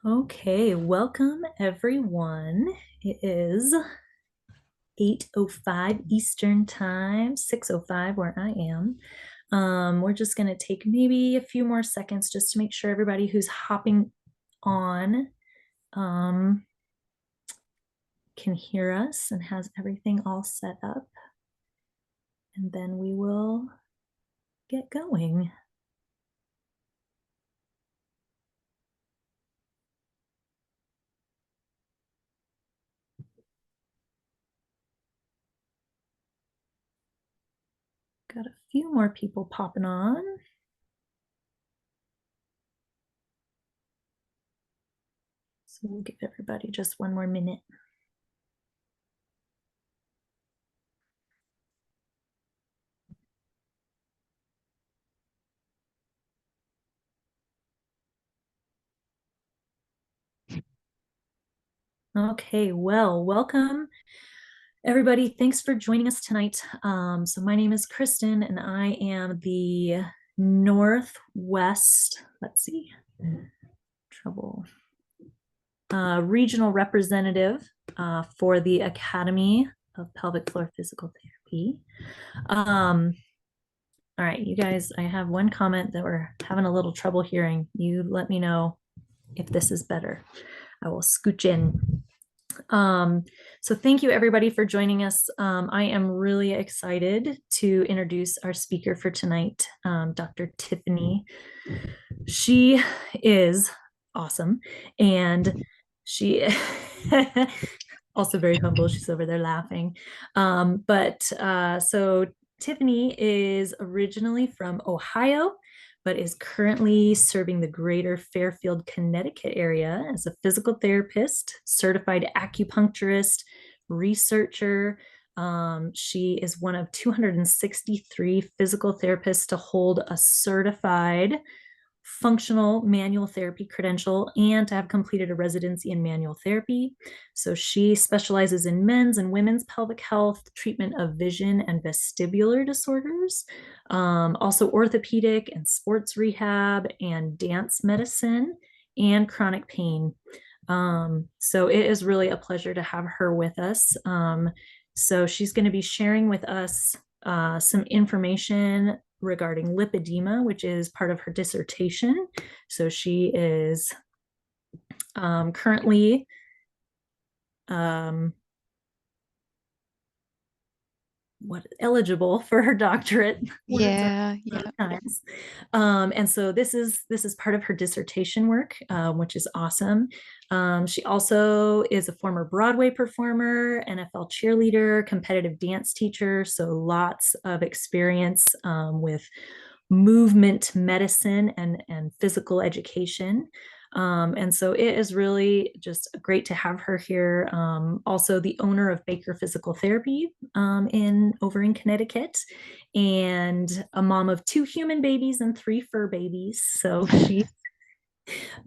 Okay, welcome everyone. It is 8:05 Eastern Time, 6:05 where I am. We're just going to take maybe a few more seconds just to make sure everybody who's hopping on can hear us and has everything all set up. And then we will get going. Got a few more people popping on. So we'll give everybody just one more minute. Okay, well, welcome everybody. Thanks for joining us tonight. So my name is Kristen and I am the Northwest, regional representative for the Academy of Pelvic Floor Physical Therapy. All right, you guys, I have one comment that we're having a little trouble hearing. You let me know if this is better. I will scooch in. So thank you everybody for joining us. I am really excited to introduce our speaker for tonight, Dr. Tiffany. She is awesome and she also very humble. She's over there laughing. So Tiffany is originally from Ohio, but is currently serving the greater Fairfield, Connecticut area as a physical therapist, certified acupuncturist, researcher. She is one of 263 physical therapists to hold a certified functional manual therapy credential and to have completed a residency in manual therapy. So she specializes in men's and women's pelvic health, treatment of vision and vestibular disorders, also orthopedic and sports rehab and dance medicine and chronic pain. So it is really a pleasure to have her with us. So she's going to be sharing with us some information regarding lipedema, which is part of her dissertation. So she is currently eligible for her doctorate. Yeah. And so this is part of her dissertation work, which is awesome. She also is a former Broadway performer, NFL cheerleader, competitive dance teacher, so lots of experience with movement medicine and physical education. And so it is really just great to have her here. Also the owner of Baker Physical Therapy over in Connecticut, and a mom of 2 human babies and 3 fur babies. So she's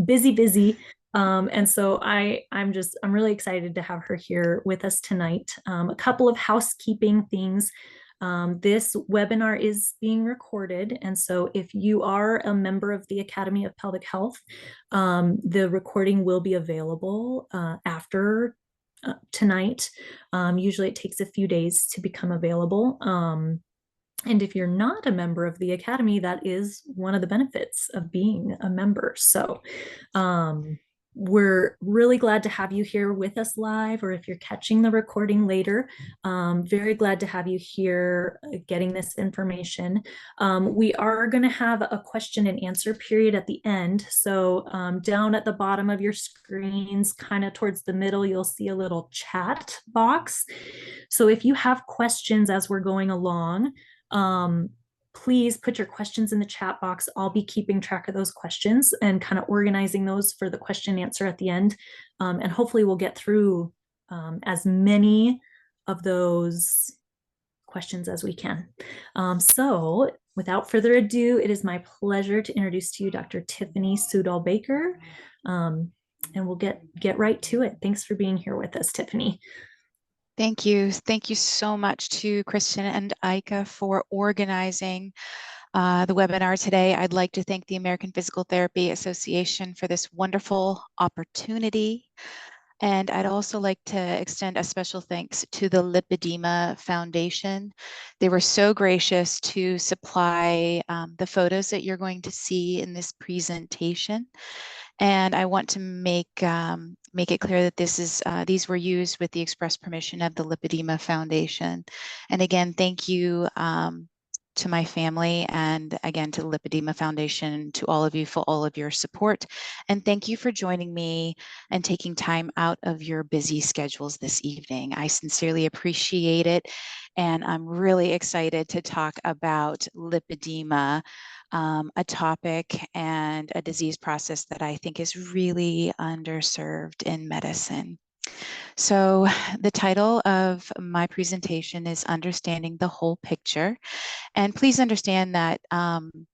busy. And so I'm really excited to have her here with us tonight. A couple of housekeeping things. This webinar is being recorded, and so if you are a member of the Academy of Pelvic Health, the recording will be available after tonight. Usually it takes a few days to become available. And if you're not a member of the Academy, that is one of the benefits of being a member. So we're really glad to have you here with us live, or if you're catching the recording later, very glad to have you here getting this information. We are going to have a question and answer period at the end. So down at the bottom of your screens, kind of towards the middle, you'll see a little chat box. So if you have questions as we're going along, please put your questions in the chat box. I'll be keeping track of those questions and kind of organizing those for the question and answer at the end. And hopefully we'll get through as many of those questions as we can. So without further ado, it is my pleasure to introduce to you Dr. Tiffany Soudal Baker. And we'll get right to it. Thanks for being here with us, Tiffany. Thank you. Thank you so much to Kristen and Ika for organizing the webinar today. I'd like to thank the American Physical Therapy Association for this wonderful opportunity. And I'd also like to extend a special thanks to the Lipedema Foundation. They were so gracious to supply the photos that you're going to see in this presentation. And I want to make it clear that these were used with the express permission of the Lipedema Foundation. And again, thank you to my family, and again to the Lipedema Foundation, to all of you for all of your support. And thank you for joining me and taking time out of your busy schedules this evening. I sincerely appreciate it. And I'm really excited to talk about lipedema, a topic and a disease process that I think is really underserved in medicine. So the title of my presentation is Understanding the Whole Picture. And please understand that, I'm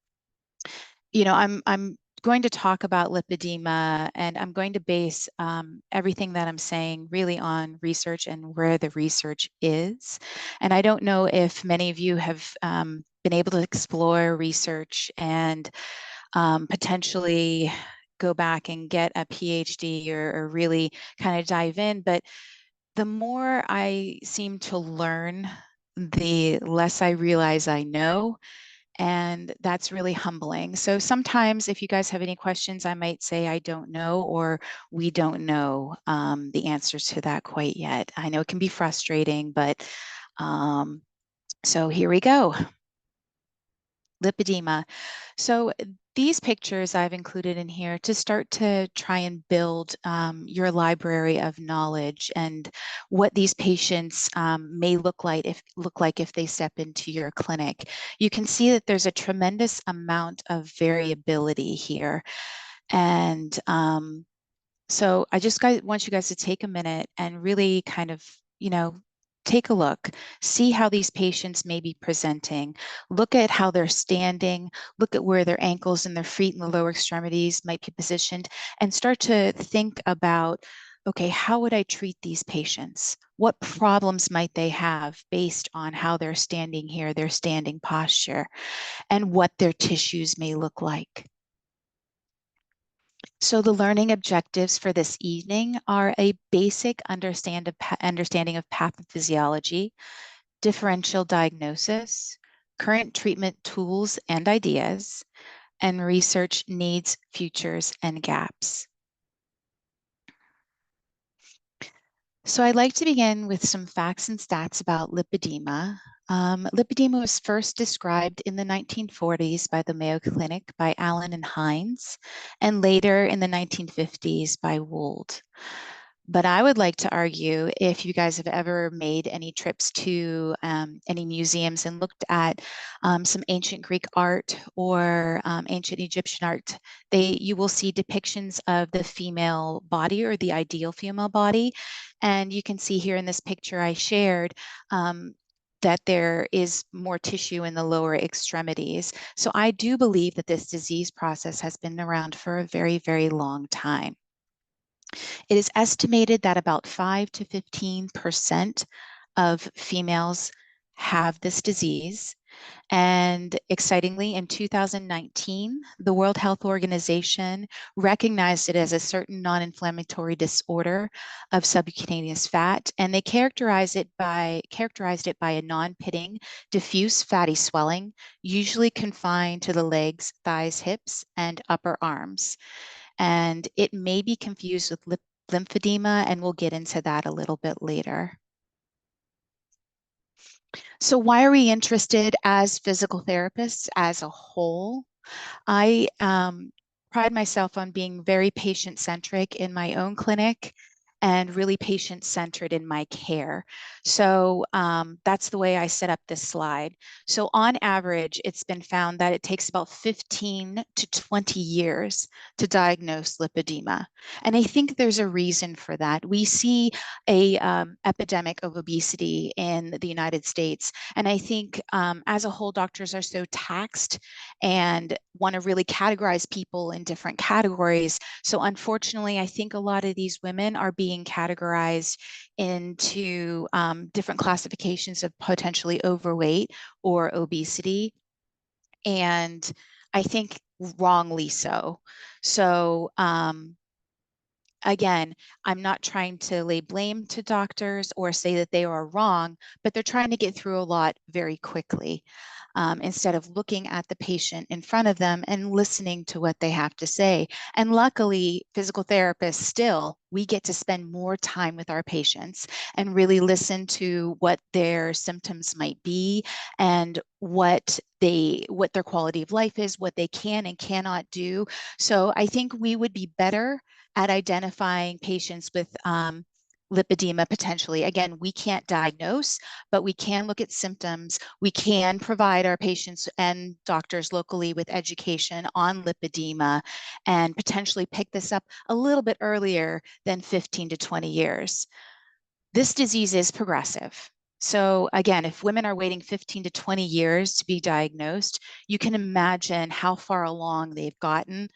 going to talk about lipedema, and I'm going to base everything that I'm saying really on research and where the research is. And I don't know if many of you have been able to explore research and potentially go back and get a PhD or really kind of dive in. But the more I seem to learn, the less I realize I know. And that's really humbling. So sometimes if you guys have any questions, I might say I don't know, or we don't know the answers to that quite yet. I know it can be frustrating, but so here we go. Lipedema. So these pictures I've included in here to start to try and build your library of knowledge and what these patients may look like if they step into your clinic. You can see that there's a tremendous amount of variability here. And so I just want you guys to take a minute and really kind of, take a look, see how these patients may be presenting, look at how they're standing, look at where their ankles and their feet and the lower extremities might be positioned, and start to think about, okay, how would I treat these patients? What problems might they have based on how they're standing here, their standing posture, and what their tissues may look like? So the learning objectives for this evening are a basic understanding of pathophysiology, differential diagnosis, current treatment tools and ideas, and research needs, futures, and gaps. So I'd like to begin with some facts and stats about lipedema. Lipedema was first described in the 1940s by the Mayo Clinic by Allen and Hines, and later in the 1950s by Wold. But I would like to argue, if you guys have ever made any trips to any museums and looked at some ancient Greek art or ancient Egyptian art, you will see depictions of the female body or the ideal female body. And you can see here in this picture I shared that there is more tissue in the lower extremities. So I do believe that this disease process has been around for a very, very long time. It is estimated that about 5 to 15% of females have this disease. And excitingly, in 2019, the World Health Organization recognized it as a certain non-inflammatory disorder of subcutaneous fat, and they characterized it by a non-pitting, diffuse fatty swelling, usually confined to the legs, thighs, hips, and upper arms. And it may be confused with lymphedema, and we'll get into that a little bit later. So why are we interested as physical therapists as a whole? I pride myself on being very patient-centric in my own clinic and really patient-centered in my care. So that's the way I set up this slide. So on average, it's been found that it takes about 15 to 20 years to diagnose lipedema. And I think there's a reason for that. We see a epidemic of obesity in the United States. And I think as a whole, doctors are so taxed and want to really categorize people in different categories. So unfortunately, I think a lot of these women are being categorized into different classifications of potentially overweight or obesity. and I think wrongly so. So, again, I'm not trying to lay blame to doctors or say that they are wrong, but they're trying to get through a lot very quickly, instead of looking at the patient in front of them and listening to what they have to say. And luckily, physical therapists still, we get to spend more time with our patients and really listen to what their symptoms might be and what their quality of life is, what they can and cannot do. So I think we would be better at identifying patients with lipedema potentially. Again, we can't diagnose, but we can look at symptoms. We can provide our patients and doctors locally with education on lipedema and potentially pick this up a little bit earlier than 15 to 20 years. This disease is progressive. So again, if women are waiting 15 to 20 years to be diagnosed, you can imagine how far along they've gotten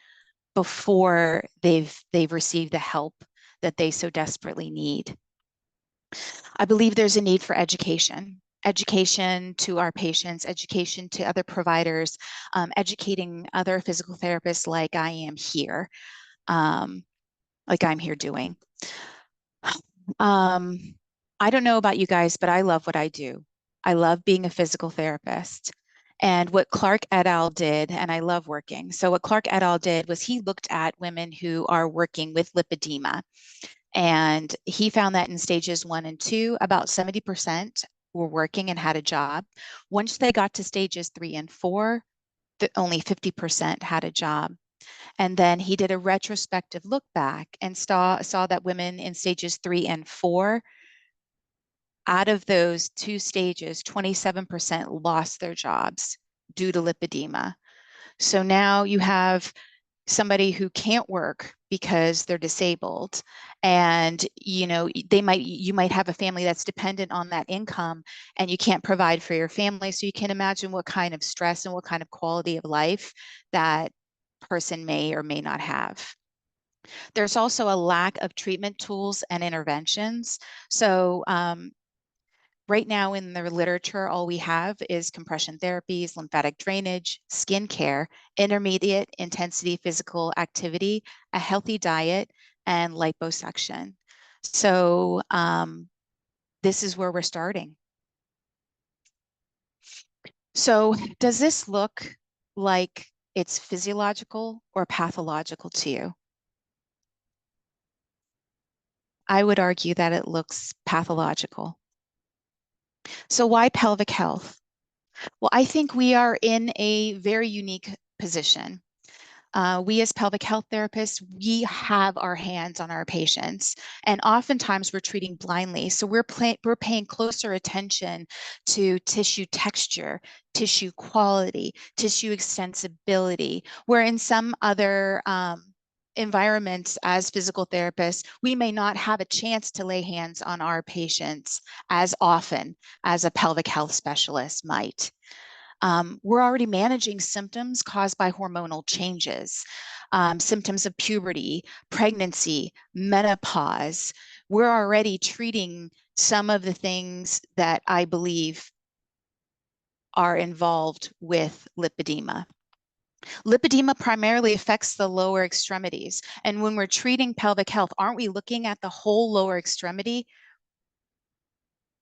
before they've received the help that they so desperately need. I believe there's a need for education to our patients, education to other providers, educating other physical therapists like I am here, um, like I'm here doing. Um, I don't know about you guys, but I love what I do. I love being a physical therapist. And what Clark et al. Did, and I love working. So what Clark et al. Did was he looked at women who are working with lipedema. And he found that in stages 1 and 2, about 70% were working and had a job. Once they got to stages 3 and 4, only 50% had a job. And then he did a retrospective look back and saw that women in stages 3 and 4, out of those 2 stages, 27% lost their jobs due to lipedema. So now you have somebody who can't work because they're disabled, and you might have a family that's dependent on that income, and you can't provide for your family. So you can imagine what kind of stress and what kind of quality of life that person may or may not have. There's also a lack of treatment tools and interventions. So right now in the literature, all we have is compression therapies, lymphatic drainage, skin care, intermediate intensity physical activity, a healthy diet, and liposuction. So this is where we're starting. So does this look like it's physiological or pathological to you? I would argue that it looks pathological. So why pelvic health? Well, I think we are in a very unique position. We as pelvic health therapists, we have our hands on our patients, and oftentimes we're treating blindly. So we're paying closer attention to tissue texture, tissue quality, tissue extensibility, where in some other environments as physical therapists, we may not have a chance to lay hands on our patients as often as a pelvic health specialist might. We're already managing symptoms caused by hormonal changes, symptoms of puberty, pregnancy, menopause. We're already treating some of the things that I believe are involved with lipedema. Lipedema primarily affects the lower extremities. And when we're treating pelvic health, aren't we looking at the whole lower extremity?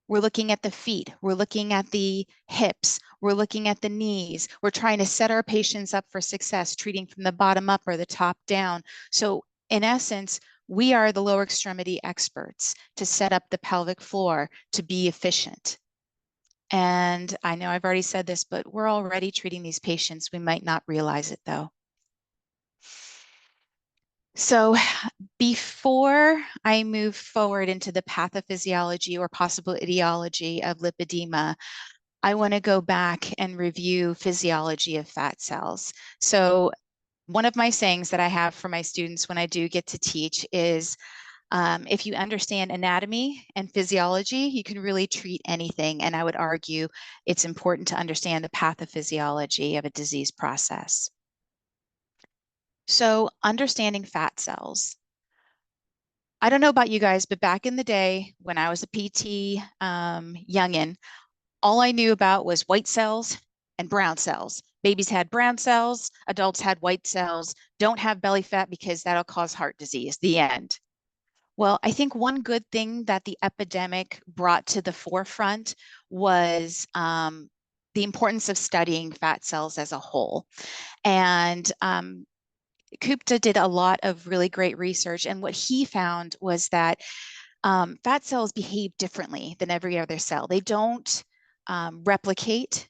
We're looking at the feet, we're looking at the hips, we're looking at the knees. We're trying to set our patients up for success, treating from the bottom up or the top down. So in essence, we are the lower extremity experts to set up the pelvic floor to be efficient. And I know I've already said this, but we're already treating these patients. We might not realize it though. So before I move forward into the pathophysiology or possible etiology of lipedema, I want to go back and review physiology of fat cells. So one of my sayings that I have for my students when I do get to teach is, if you understand anatomy and physiology, you can really treat anything. And I would argue it's important to understand the pathophysiology of a disease process. So understanding fat cells. I don't know about you guys, but back in the day when I was a PT youngin, all I knew about was white cells and brown cells. Babies had brown cells, adults had white cells. Don't have belly fat because that'll cause heart disease. The end. Well, I think one good thing that the epidemic brought to the forefront was the importance of studying fat cells as a whole. And Kupta did a lot of really great research. And what he found was that fat cells behave differently than every other cell. They don't replicate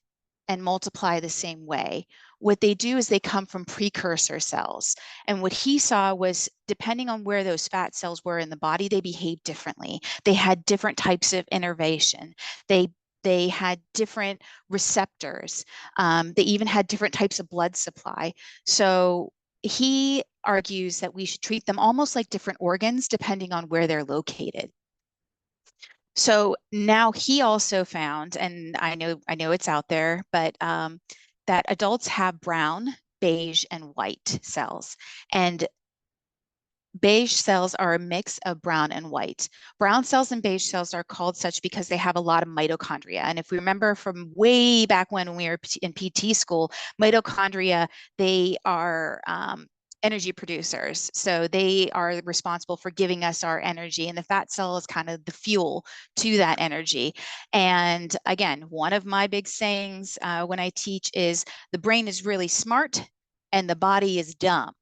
and multiply the same way. What they do is they come from precursor cells. And what he saw was depending on where those fat cells were in the body, they behaved differently. They had different types of innervation. They had different receptors. They even had different types of blood supply. So he argues that we should treat them almost like different organs depending on where they're located. So now he also found, and I know it's out there, but that adults have brown, beige, and white cells. And beige cells are a mix of brown and white. Brown cells and beige cells are called such because they have a lot of mitochondria. And if we remember from way back when we were in PT school, mitochondria, they are energy producers. So they are responsible for giving us our energy. And the fat cell is kind of the fuel to that energy. And again, one of my big sayings when I teach is the brain is really smart and the body is dumb.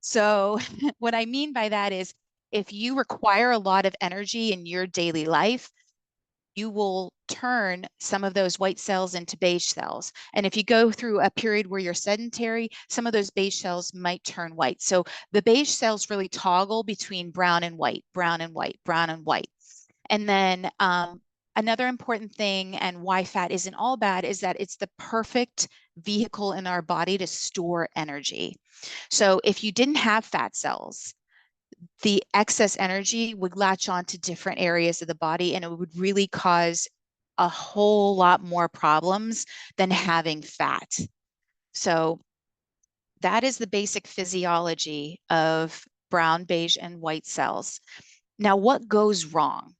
So what I mean by that is if you require a lot of energy in your daily life, you will turn some of those white cells into beige cells. And if you go through a period where you're sedentary, some of those beige cells might turn white. So the beige cells really toggle between brown and white, brown and white, brown and white. And then another important thing and why fat isn't all bad is that it's the perfect vehicle in our body to store energy. So if you didn't have fat cells, the excess energy would latch on to different areas of the body and it would really cause a whole lot more problems than having fat. So that is the basic physiology of brown, beige, and white cells. Now, what goes wrong?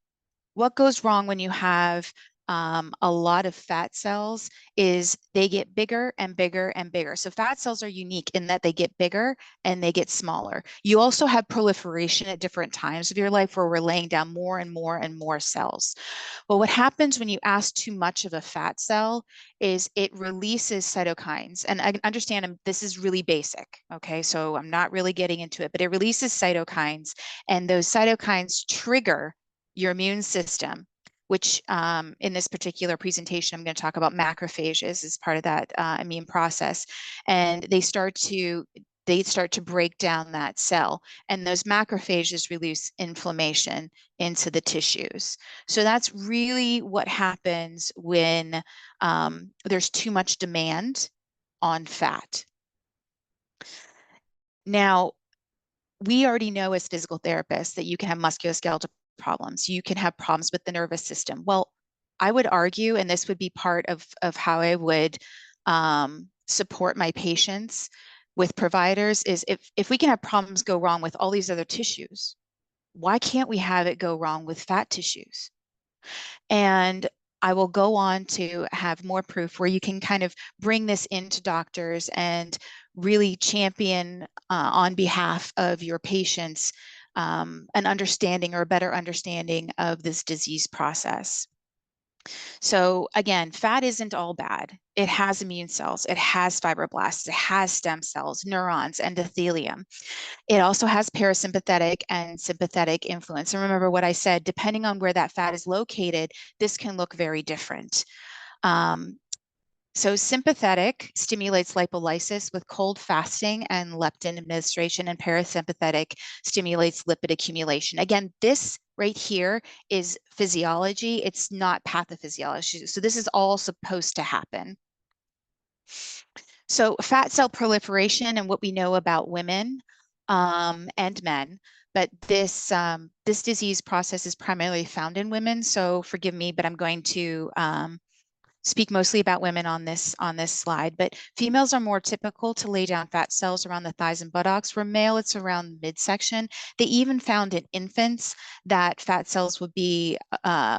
What goes wrong when you have a lot of fat cells is they get bigger and bigger and bigger. So fat cells are unique in that they get bigger and they get smaller. You also have proliferation at different times of your life where we're laying down more and more and more cells. But what happens when you ask too much of a fat cell is it releases cytokines. And I understand this is really basic, okay? So I'm not really getting into it, but it releases cytokines, and those cytokines trigger your immune system, which in this particular presentation, I'm going to talk about macrophages as part of that immune process. And they start to break down that cell, and those macrophages release inflammation into the tissues. So that's really what happens when there's too much demand on fat. Now, we already know as physical therapists that you can have musculoskeletal problems. You can have problems with the nervous system. Well, I would argue, and this would be part of how I would support my patients with providers, is if we can have problems go wrong with all these other tissues, why can't we have it go wrong with fat tissues? And I will go on to have more proof where you can kind of bring this into doctors and really champion on behalf of your patients an understanding or a better understanding of this disease process. So again, fat isn't all bad. It has immune cells, it has fibroblasts, it has stem cells, neurons, endothelium. It also has parasympathetic and sympathetic influence. And remember what I said, depending on where that fat is located, this can look very different. So sympathetic stimulates lipolysis with cold fasting and leptin administration, and parasympathetic stimulates lipid accumulation. Again, this right here is physiology. It's not pathophysiology. So this is all supposed to happen. So fat cell proliferation and what we know about women and men, but this disease process is primarily found in women. So forgive me, but I'm going to speak mostly about women on this slide. But females are more typical to lay down fat cells around the thighs and buttocks. For male, it's around the midsection. They even found in infants that fat cells would be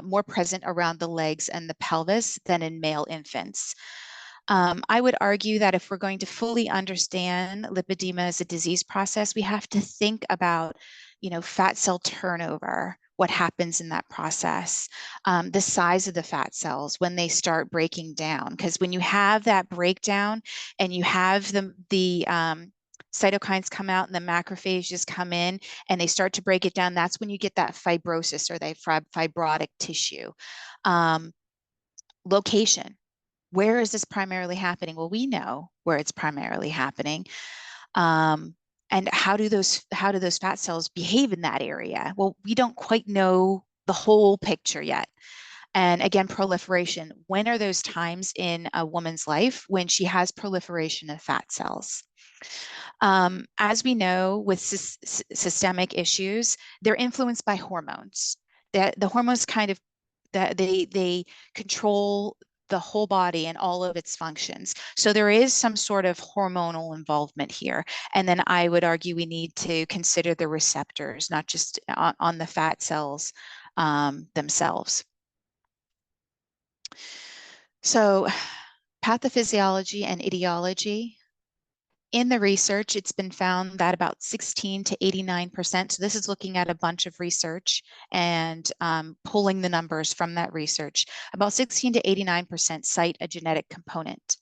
more present around the legs and the pelvis than in male infants. I would argue that if we're going to fully understand lipedema as a disease process, we have to think about, fat cell turnover, what happens in that process, the size of the fat cells when they start breaking down. Because when you have that breakdown and you have the cytokines come out and the macrophages come in and they start to break it down, that's when you get that fibrosis or that fibrotic tissue. Location. Where is this primarily happening? Well, we know where it's primarily happening. And how do those fat cells behave in that area? Well, we don't quite know the whole picture yet. And again, proliferation. When are those times in a woman's life when she has proliferation of fat cells? As we know, with systemic issues, they're influenced by hormones. The hormones kind of that they control the whole body and all of its functions. So there is some sort of hormonal involvement here. And then I would argue we need to consider the receptors, not just on the fat cells themselves. So pathophysiology and etiology. In the research, it's been found that about 16 to 89%, so this is looking at a bunch of research and pulling the numbers from that research, about 16 to 89% cite a genetic component.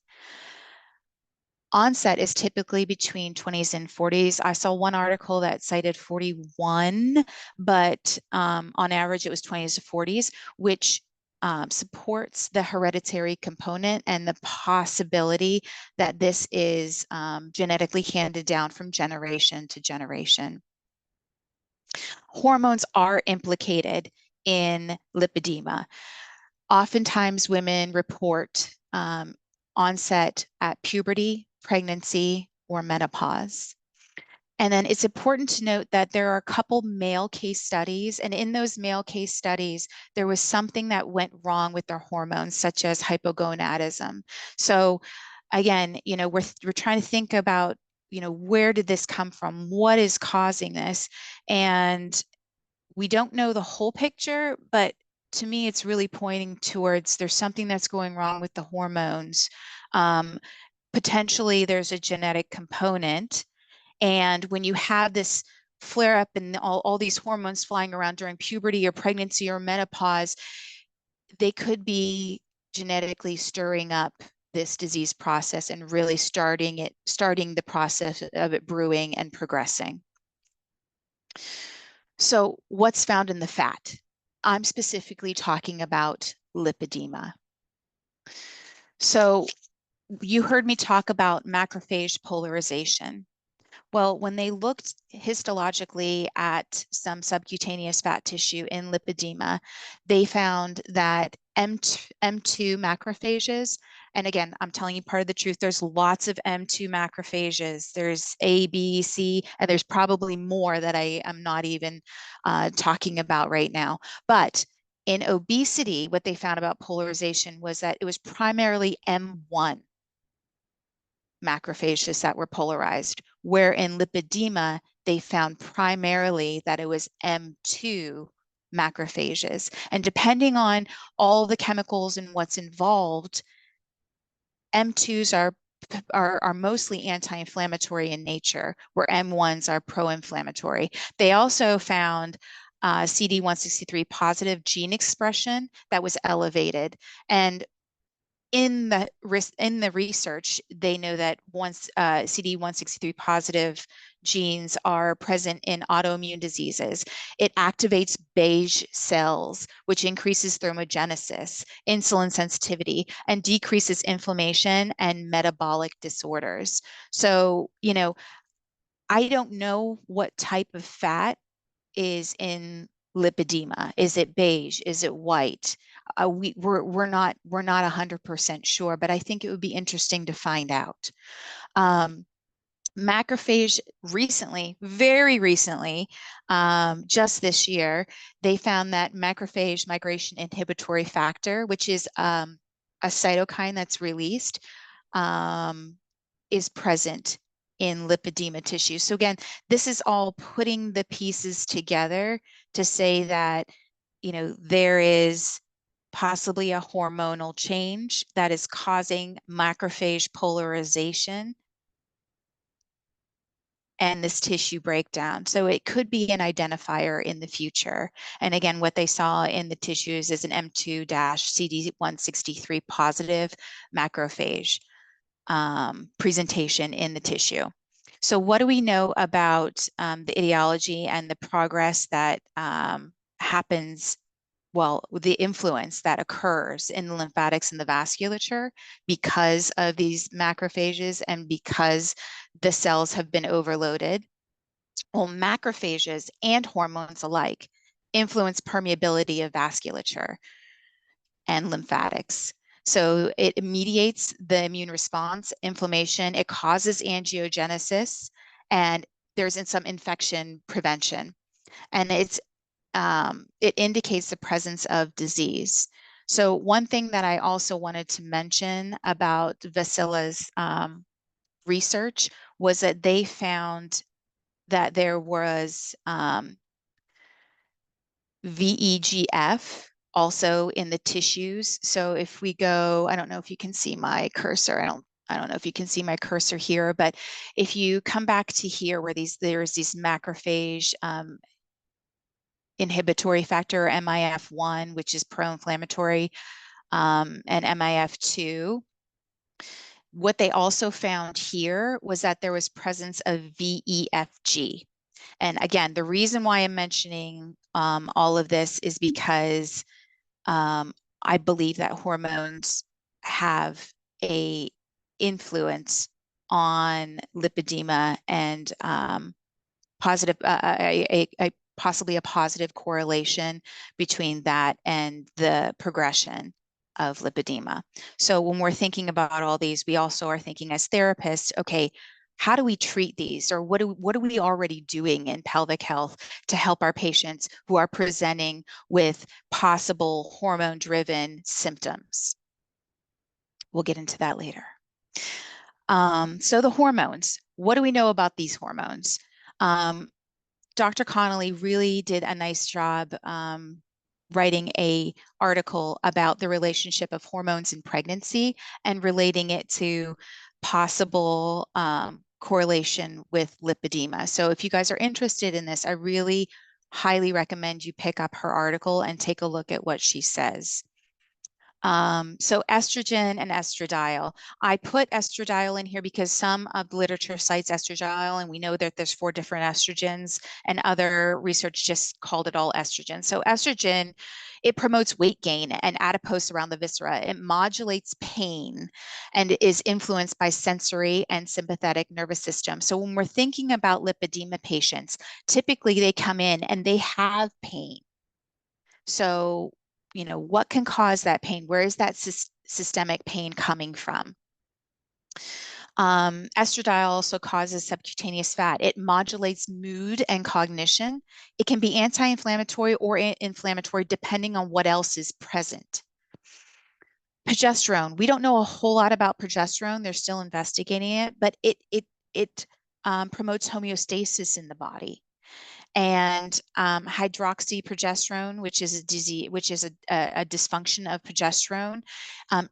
Onset is typically between 20s and 40s. I saw one article that cited 41, but on average it was 20s to 40s, which supports the hereditary component and the possibility that this is genetically handed down from generation to generation. Hormones are implicated in lipedema. Oftentimes women report onset at puberty, pregnancy, or menopause. And then it's important to note that there are a couple male case studies, and in those male case studies, there was something that went wrong with their hormones, such as hypogonadism. So again, we're trying to think about, where did this come from? What is causing this? And we don't know the whole picture, but to me, it's really pointing towards there's something that's going wrong with the hormones. Potentially, there's a genetic component. And when you have this flare up and all these hormones flying around during puberty or pregnancy or menopause, they could be genetically stirring up this disease process and really starting the process of it brewing and progressing. So what's found in the fat? I'm specifically talking about lipedema. So you heard me talk about macrophage polarization. Well, when they looked histologically at some subcutaneous fat tissue in lipedema, they found that M2 macrophages, and again, I'm telling you part of the truth, there's lots of M2 macrophages. There's A, B, C, and there's probably more that I am not even talking about right now. But in obesity, what they found about polarization was that it was primarily M1 macrophages that were polarized, where in lipedema, they found primarily that it was M2 macrophages. And depending on all the chemicals and what's involved, M2s are mostly anti-inflammatory in nature, where M1s are pro-inflammatory. They also found CD163 positive gene expression that was elevated. And in the research, they know that once CD163 positive genes are present in autoimmune diseases, it activates beige cells, which increases thermogenesis, insulin sensitivity, and decreases inflammation and metabolic disorders. So, I don't know what type of fat is in lipedema. Is it beige? Is it white? We're not 100% sure, but I think it would be interesting to find out. Macrophage recently, very recently, just this year, they found that macrophage migration inhibitory factor, which is a cytokine that's released, is present in lipedema tissue. So again, this is all putting the pieces together to say that, there is possibly a hormonal change that is causing macrophage polarization and this tissue breakdown. So it could be an identifier in the future. And again, what they saw in the tissues is an M2-CD163 positive macrophage presentation in the tissue. So what do we know about the etiology and the progress that happens, well, the influence that occurs in the lymphatics and the vasculature because of these macrophages and because the cells have been overloaded? Well, macrophages and hormones alike influence permeability of vasculature and lymphatics. So it mediates the immune response, inflammation, it causes angiogenesis, and there's some infection prevention. And it indicates the presence of disease. So one thing that I also wanted to mention about Vasila's research was that they found that there was VEGF also in the tissues. So if we go, I don't know if you can see my cursor. I don't know if you can see my cursor here, but if you come back to here where there's these macrophage inhibitory factor, MIF1, which is pro-inflammatory, and MIF2. What they also found here was that there was presence of VEFG. And again, the reason why I'm mentioning all of this is because I believe that hormones have a influence on lipedema and positive, possibly a positive correlation between that and the progression of lipedema. So when we're thinking about all these, we also are thinking as therapists, okay, how do we treat these, or what are we already doing in pelvic health to help our patients who are presenting with possible hormone-driven symptoms? We'll get into that later. So the hormones, what do we know about these hormones? Dr. Connolly really did a nice job writing an article about the relationship of hormones in pregnancy and relating it to possible correlation with lipedema. So if you guys are interested in this, I really highly recommend you pick up her article and take a look at what she says. So estrogen and estradiol. I put estradiol in here because some of the literature cites estradiol, and we know that there's 4 different estrogens, and other research just called it all estrogen. So estrogen, it promotes weight gain and adipose around the viscera. It modulates pain and is influenced by sensory and sympathetic nervous system. So when we're thinking about lipedema patients, typically they come in and they have pain. So what can cause that pain? Where is that systemic pain coming from? Estradiol also causes subcutaneous fat. It modulates mood and cognition. It can be anti-inflammatory or inflammatory depending on what else is present. Progesterone. We don't know a whole lot about progesterone. They're still investigating it, but it promotes homeostasis in the body. And hydroxyprogesterone, which is a disease, which is a dysfunction of progesterone,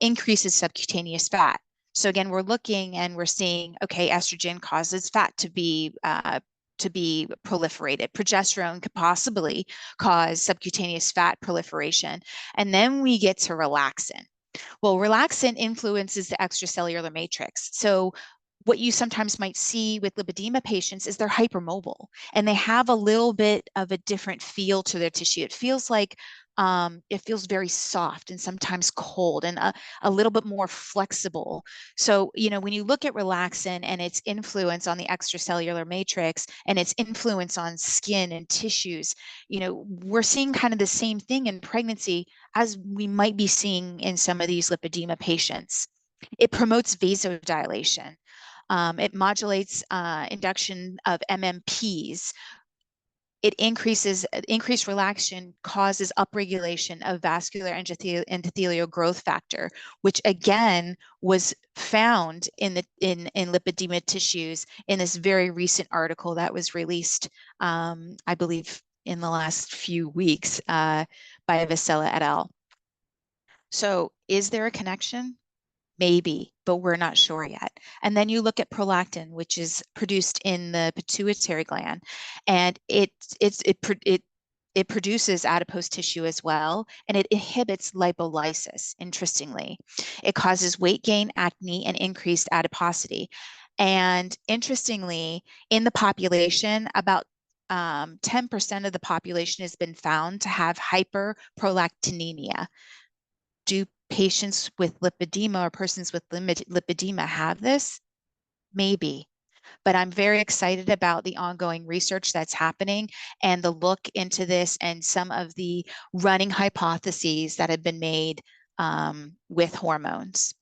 increases subcutaneous fat. So again, we're looking and we're seeing, okay, estrogen causes fat to be proliferated. Progesterone could possibly cause subcutaneous fat proliferation. And then we get to relaxin. Well, relaxin influences the extracellular matrix. So what you sometimes might see with lipedema patients is they're hypermobile and they have a little bit of a different feel to their tissue. It feels like it feels very soft and sometimes cold and a little bit more flexible. So, when you look at relaxin and its influence on the extracellular matrix and its influence on skin and tissues, we're seeing kind of the same thing in pregnancy as we might be seeing in some of these lipedema patients. It promotes vasodilation. It modulates induction of MMPs. Increased relaxation causes upregulation of vascular endothelial growth factor, which again was found in lipedema tissues in this very recent article that was released, I believe, in the last few weeks by Vasila et al. So is there a connection? Maybe, but we're not sure yet. And then you look at prolactin, which is produced in the pituitary gland, and it produces adipose tissue as well, and it inhibits lipolysis. Interestingly, it causes weight gain, acne, and increased adiposity. And interestingly, in the population, about 10% of the population has been found to have hyperprolactinemia. Do patients with lipedema or persons with lipedema have this? Maybe. But I'm very excited about the ongoing research that's happening and the look into this and some of the running hypotheses that have been made with hormones.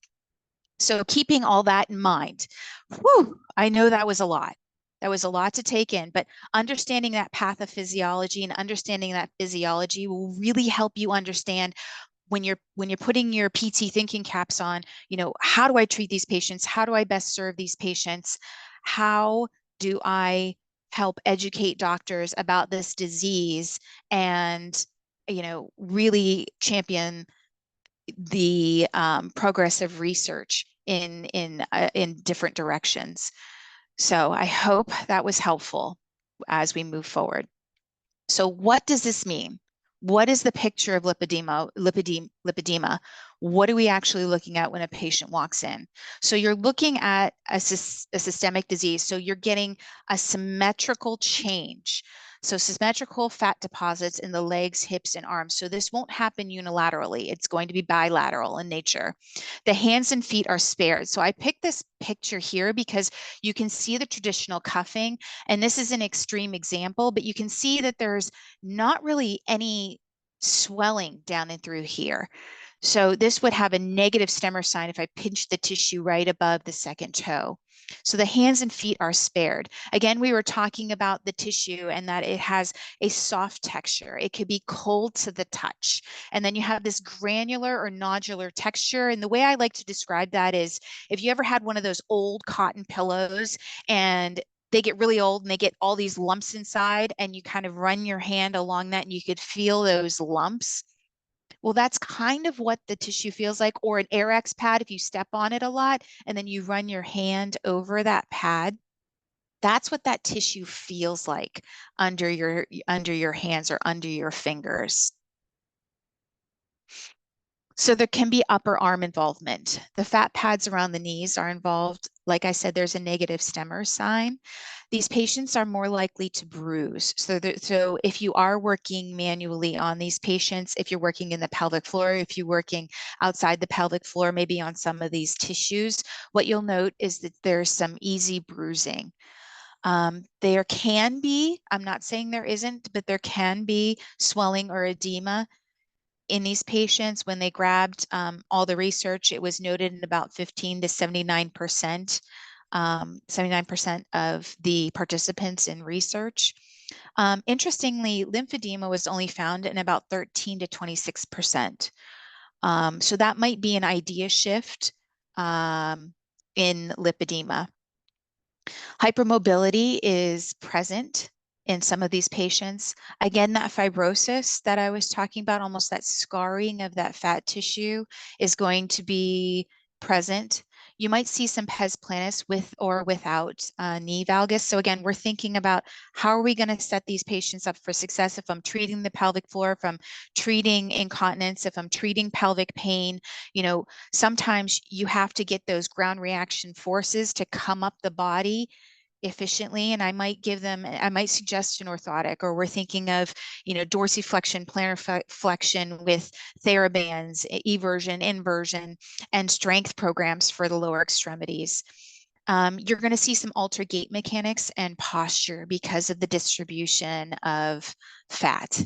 So keeping all that in mind, whew, I know that was a lot. That was a lot to take in, but understanding that pathophysiology and understanding that physiology will really help you understand when you're putting your PT thinking caps on, how do I treat these patients? How do I best serve these patients? How do I help educate doctors about this disease and, really champion the progressive research in different directions. So I hope that was helpful as we move forward. So what does this mean? What is the picture of lipedema? What are we actually looking at when a patient walks in? So you're looking at a systemic disease. So you're getting a symmetrical change. So symmetrical fat deposits in the legs, hips, and arms. So this won't happen unilaterally. It's going to be bilateral in nature. The hands and feet are spared. So I picked this picture here because you can see the traditional cuffing, and this is an extreme example, but you can see that there's not really any swelling down and through here. So this would have a negative stemmer sign if I pinch the tissue right above the second toe. So the hands and feet are spared. Again, we were talking about the tissue and that it has a soft texture. It could be cold to the touch. And then you have this granular or nodular texture. And the way I like to describe that is if you ever had one of those old cotton pillows and they get really old and they get all these lumps inside and you kind of run your hand along that and you could feel those lumps. Well, that's kind of what the tissue feels like, or an Airex pad if you step on it a lot and then you run your hand over that pad. That's what that tissue feels like under your hands or under your fingers. So there can be upper arm involvement. The fat pads around the knees are involved. Like I said, there's a negative stemmer sign. These patients are more likely to bruise. So if you are working manually on these patients, if you're working in the pelvic floor, if you're working outside the pelvic floor, maybe on some of these tissues, what you'll note is that there's some easy bruising. There can be, I'm not saying there isn't, but there can be swelling or edema in these patients. When they grabbed all the research, it was noted in about 15 to 79%, 79% of the participants in research. Interestingly, lymphedema was only found in about 13 to 26%. So that might be an idea shift in lipedema. Hypermobility is present in some of these patients. Again, that fibrosis that I was talking about, almost that scarring of that fat tissue, is going to be present. You might see some pes planus with or without knee valgus. So again, we're thinking about how are we going to set these patients up for success if I'm treating the pelvic floor, if I'm treating incontinence, if I'm treating pelvic pain. Sometimes you have to get those ground reaction forces to come up the body efficiently, and I might suggest an orthotic, or we're thinking of dorsiflexion, plantar flexion with therabands, eversion, inversion, and strength programs for the lower extremities. You're going to see some altered gait mechanics and posture because of the distribution of fat.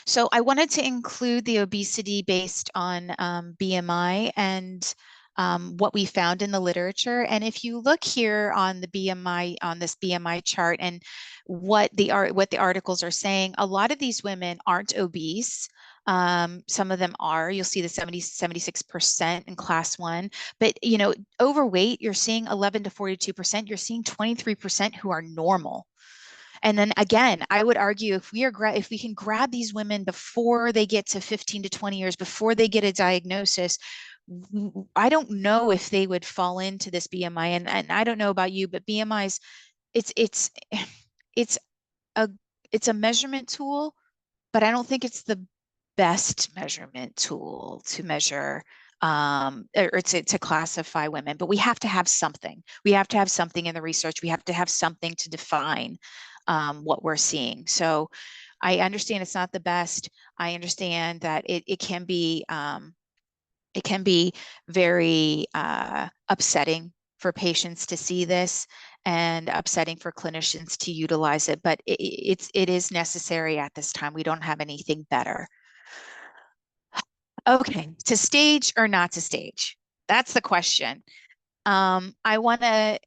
So I wanted to include the obesity based on BMI and what we found in the literature. And if you look here on the BMI, on this BMI chart, and what the articles are saying, a lot of these women aren't obese. Some of them are. You'll see the 76% in class 1. But overweight, you're seeing 11 to 42%. You're seeing 23% who are normal. And then again, I would argue if we can grab these women before they get to 15 to 20 years, before they get a diagnosis, I don't know if they would fall into this BMI. And I don't know about you, but BMIs, it's it's a it's a measurement tool, but I don't think it's the best measurement tool to measure or to classify women. But we have to have something. We have to have something in the research. We have to have something to define what we're seeing. So I understand it's not the best. I understand that it can be very upsetting for patients to see this and upsetting for clinicians to utilize it, but it is necessary at this time. We don't have anything better. Okay, to stage or not to stage? That's the question. I want to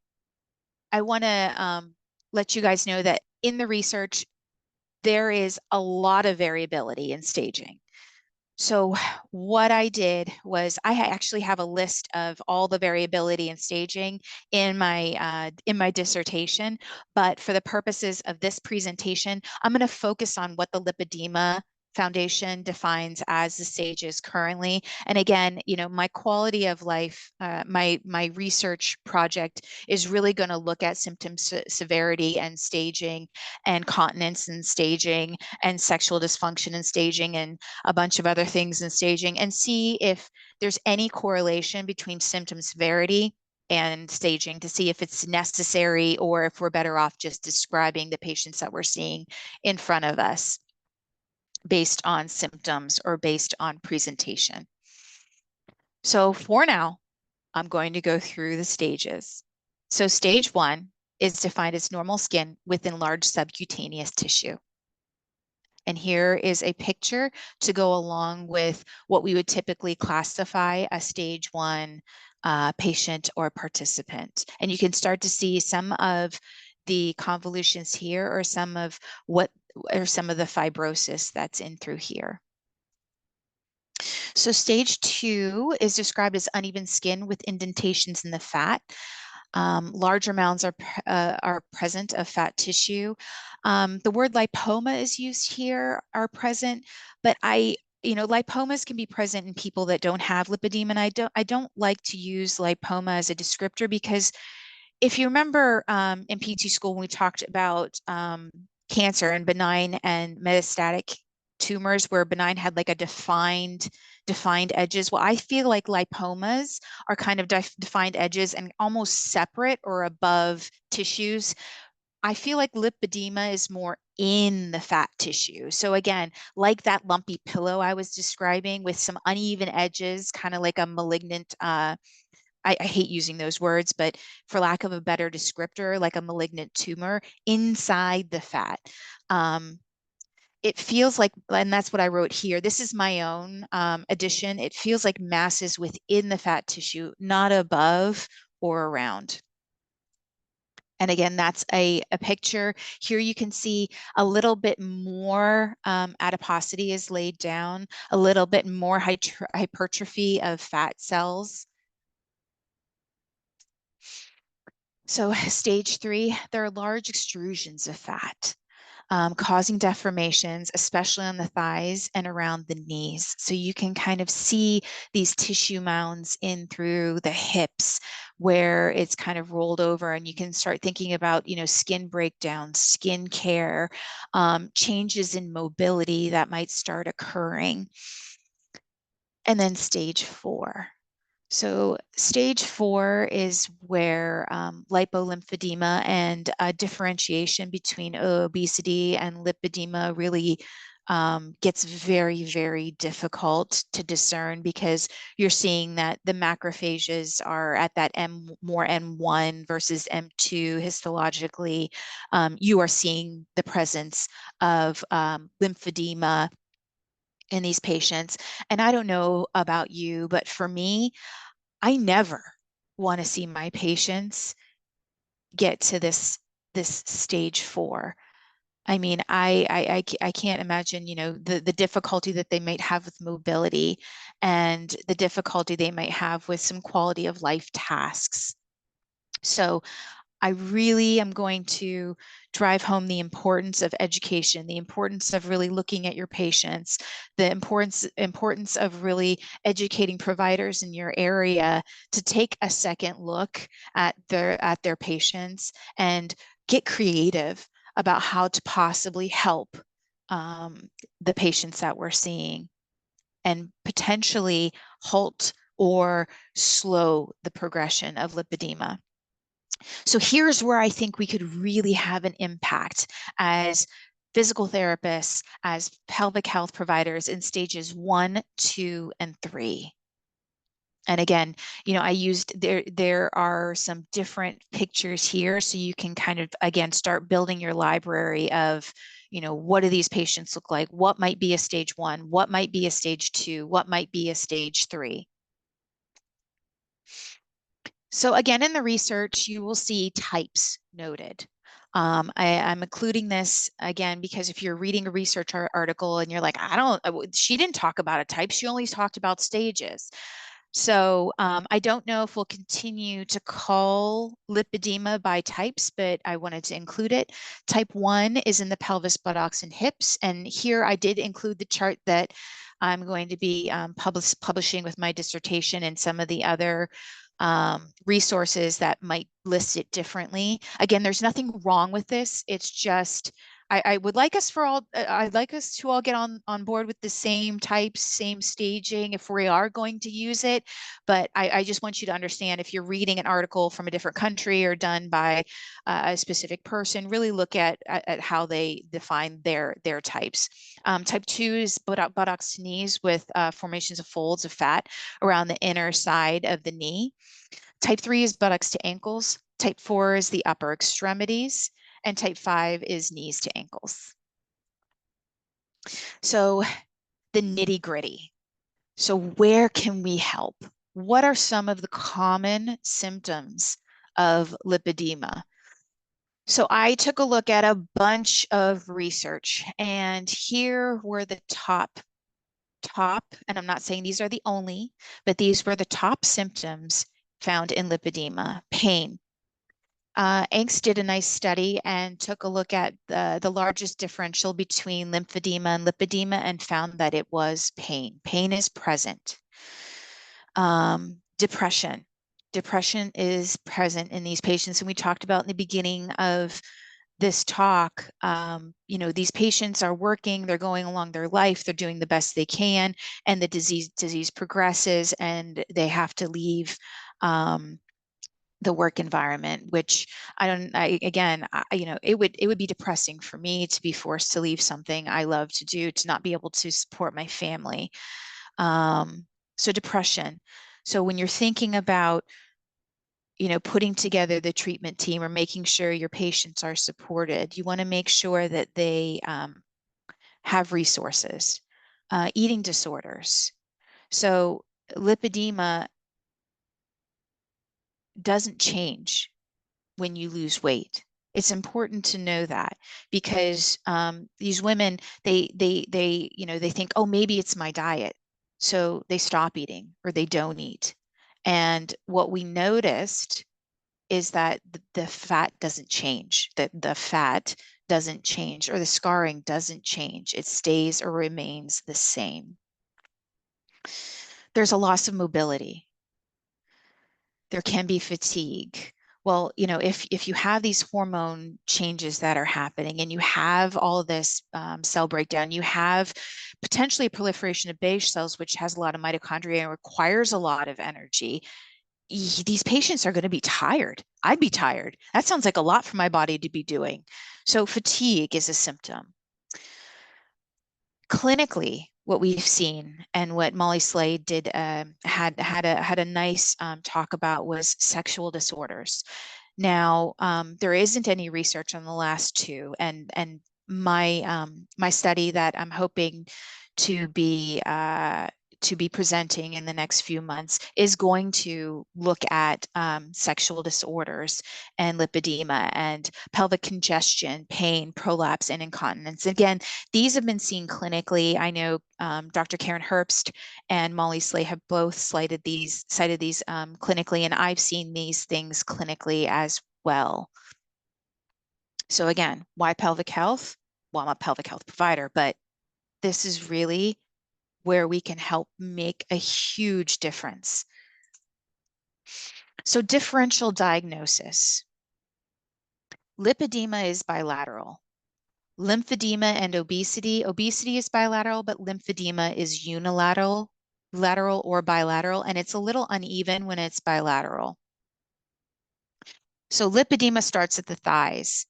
let you guys know that in the research, there is a lot of variability in staging. So what I did was I actually have a list of all the variability in staging in my dissertation, but for the purposes of this presentation, I'm going to focus on what the Lipedema Foundation defines as the stages currently. And again, you know, my quality of life, my research project is really going to look at symptom severity and staging, and continence and staging, and sexual dysfunction and staging, and a bunch of other things in staging, and see if there's any correlation between symptom severity and staging, to see if it's necessary or if we're better off just describing the patients that we're seeing in front of us based on symptoms or based on presentation. So for now, I'm going to go through the stages. So stage 1 is defined as normal skin with enlarged subcutaneous tissue. And here is a picture to go along with what we would typically classify a stage 1 patient or participant. And you can start to see some of the convolutions here, or some of the fibrosis that's in through here. So stage 2 is described as uneven skin with indentations in the fat. Larger mounds are present of fat tissue. The word lipoma is used here, are present, but lipomas can be present in people that don't have lipedema. And I don't like to use lipoma as a descriptor, because if you remember in PT school, when we talked about cancer and benign and metastatic tumors, where benign had like a defined edges. Well, I feel like lipomas are kind of defined edges and almost separate or above tissues. I feel like lipedema is more in the fat tissue. So again, like that lumpy pillow I was describing with some uneven edges, kind of like a malignant, I hate using those words, but for lack of a better descriptor, like a malignant tumor inside the fat. It feels like, and that's what I wrote here. This is my own addition. It feels like masses within the fat tissue, not above or around. And again, that's a picture. Here you can see a little bit more adiposity is laid down, a little bit more hypertrophy of fat cells. So stage 3, there are large extrusions of fat. Causing deformations, especially on the thighs and around the knees. So you can kind of see these tissue mounds in through the hips where it's kind of rolled over, and you can start thinking about, skin breakdown, skin care, changes in mobility that might start occurring. And then stage 4. So stage 4 is where lipolymphedema and differentiation between obesity and lipedema really gets very, very difficult to discern, because you're seeing that the macrophages are at that more M1 versus M2 histologically. You are seeing the presence of lymphedema in these patients. And I don't know about you, but for me, I never want to see my patients get to this stage 4. I mean, I can't imagine, the difficulty that they might have with mobility, and the difficulty they might have with some quality of life tasks. So I really am going to drive home the importance of education, the importance of really looking at your patients, the importance of really educating providers in your area to take a second look at their patients and get creative about how to possibly help the patients that we're seeing and potentially halt or slow the progression of lipedema. So here's where I think we could really have an impact as physical therapists, as pelvic health providers in stages 1, 2, and 3. And again, I used there are some different pictures here, so you can kind of, again, start building your library of, what do these patients look like? What might be a stage 1? What might be a stage 2? What might be a stage 3? So again, in the research, you will see types noted. I'm including this again because if you're reading a research article and you're like, she didn't talk about a type, she only talked about stages. So I don't know if we'll continue to call lipedema by types, but I wanted to include it. Type 1 is in the pelvis, buttocks, and hips. And here I did include the chart that I'm going to be publishing with my dissertation and some of the other resources that might list it differently. Again, there's nothing wrong with this. It's just I would like us I'd like us to all get on board with the same types, same staging if we are going to use it. But I just want you to understand, if you're reading an article from a different country or done by a specific person, really look at how they define their types. Type 2 is buttocks to knees with formations of folds of fat around the inner side of the knee. Type 3 is buttocks to ankles. Type 4 is the upper extremities. And type 5 is knees to ankles. So the nitty gritty. So where can we help? What are some of the common symptoms of lipedema? So I took a look at a bunch of research, and here were the top, and I'm not saying these are the only, but these were the top symptoms found in lipedema: pain. Angst did a nice study and took a look at the largest differential between lymphedema and lipedema and found that it was pain. Pain is present. Depression. Depression is present in these patients. And we talked about in the beginning of this talk, these patients are working, they're going along their life, they're doing the best they can, and the disease progresses and they have to leave the work environment, which it would be depressing for me to be forced to leave something I love to do, to not be able to support my family. So depression. So when you're thinking about, putting together the treatment team or making sure your patients are supported, you want to make sure that they have resources. Eating disorders. So lipedema doesn't change when you lose weight. It's important to know that, because these women, they think, oh, maybe it's my diet. So they stop eating or they don't eat. And what we noticed is that the fat doesn't change, that the fat doesn't change, or the scarring doesn't change. It stays or remains the same. There's a loss of mobility. There can be fatigue. Well, if you have these hormone changes that are happening and you have all this cell breakdown, you have potentially a proliferation of beige cells, which has a lot of mitochondria and requires a lot of energy. These patients are going to be tired. I'd be tired. That sounds like a lot for my body to be doing. So fatigue is a symptom. Clinically, what we've seen and what Molly Slade did had a nice talk about was sexual disorders. Now, there isn't any research on the last two, and my study that I'm hoping to be presenting in the next few months is going to look at sexual disorders and lipedema and pelvic congestion, pain, prolapse, and incontinence. Again, these have been seen clinically. I know Dr. Karen Herbst and Molly Slay have both cited these clinically, and I've seen these things clinically well. So again, why pelvic health? Well, I'm a pelvic health provider, but this is really where we can help make a huge difference. So differential diagnosis. Lipedema is bilateral. Lymphedema and obesity. Obesity is bilateral, but lymphedema is unilateral, lateral or bilateral, and it's a little uneven when it's bilateral. So lipedema starts at the thighs,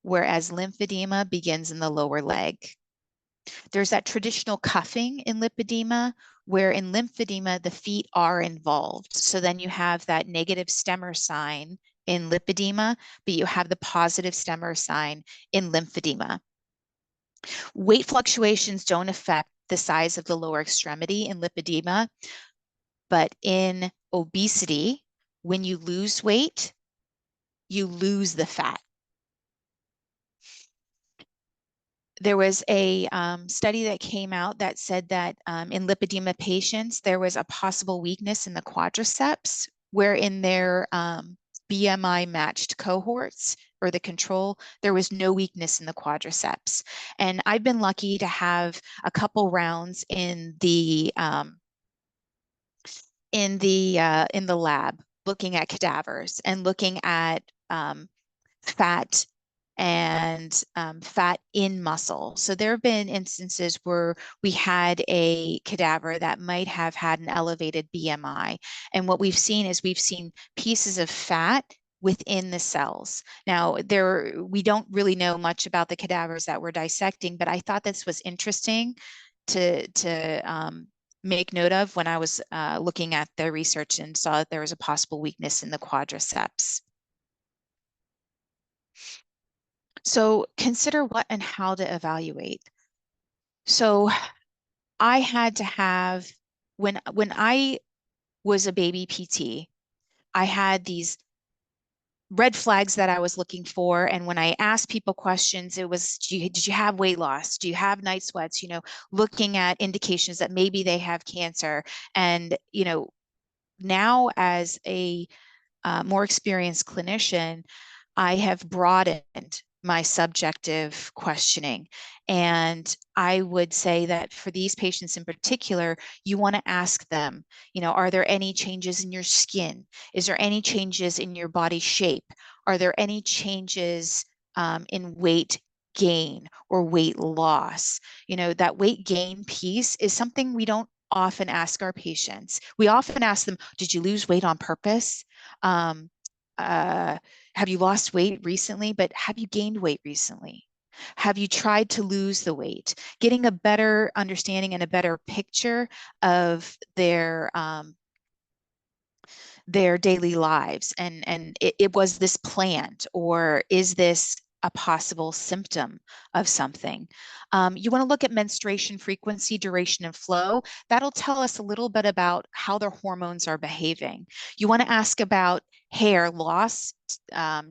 whereas lymphedema begins in the lower leg. There's that traditional cuffing in lipedema, where in lymphedema, the feet are involved. So then you have that negative stemmer sign in lipedema, but you have the positive stemmer sign in lymphedema. Weight fluctuations don't affect the size of the lower extremity in lipedema, but in obesity, when you lose weight, you lose the fat. There was a study that came out that said that in lipedema patients, there was a possible weakness in the quadriceps, where in their BMI matched cohorts or the control, there was no weakness in the quadriceps. And I've been lucky to have a couple rounds in the lab looking at cadavers and looking at fat and fat in muscle. So there have been instances where we had a cadaver that might have had an elevated BMI. And what we've seen is we've seen pieces of fat within the cells. Now, we don't really know much about the cadavers that we're dissecting, but I thought this was interesting to make note of when I was looking at the research and saw that there was a possible weakness in the quadriceps. So consider what and how to evaluate. So I had to have, when I was a baby PT, I had these red flags that I was looking for. And when I asked people questions, it was, did you have weight loss? Do you have night sweats? Looking at indications that maybe they have cancer. And, now as a more experienced clinician, I have broadened my subjective questioning. And I would say that for these patients in particular, you want to ask them, are there any changes in your skin? Is there any changes in your body shape? Are there any changes in weight gain or weight loss? That weight gain piece is something we don't often ask our patients. We often ask them, did you lose weight on purpose? Have you lost weight recently? But have you gained weight recently? Have you tried to lose the weight? Getting a better understanding and a better picture of their daily lives, and was this planned, or is this a possible symptom of something? You want to look at menstruation frequency, duration, and flow. That'll tell us a little bit about how their hormones are behaving. You want to ask about hair loss,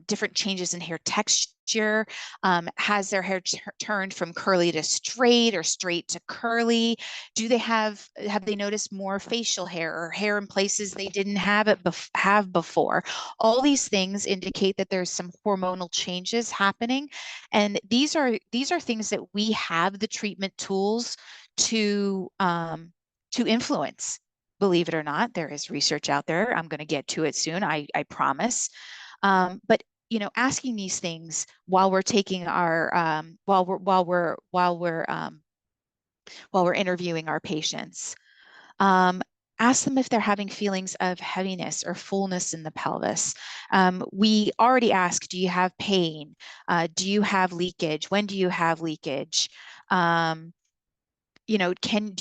different changes in hair texture. Has their hair turned from curly to straight or straight to curly? Have they noticed more facial hair or hair in places they didn't have before? All these things indicate that there's some hormonal changes happening, and these are things that we have the treatment tools to influence. Believe it or not, there is research out there. I'm going to get to it soon, I promise. But asking these things while we're taking our while we're interviewing our patients. Ask them if they're having feelings of heaviness or fullness in the pelvis. We already asked, do you have pain? Do you have leakage? When do you have leakage? Do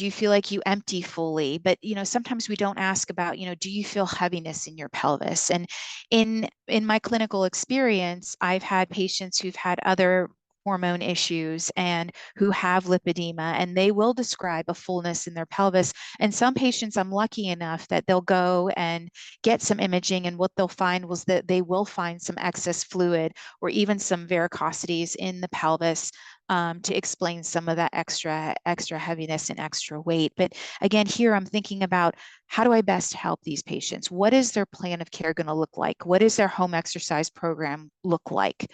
you feel like you empty fully? But, sometimes we don't ask about, do you feel heaviness in your pelvis? And in my clinical experience, I've had patients who've had other hormone issues and who have lipedema, and they will describe a fullness in their pelvis. And some patients, I'm lucky enough that they'll go and get some imaging, and what they'll find was that they will find some excess fluid or even some varicosities in the pelvis. to explain some of that extra heaviness and extra weight. But again, here I'm thinking about, how do I best help these patients? What is their plan of care going to look like? What does their home exercise program look like?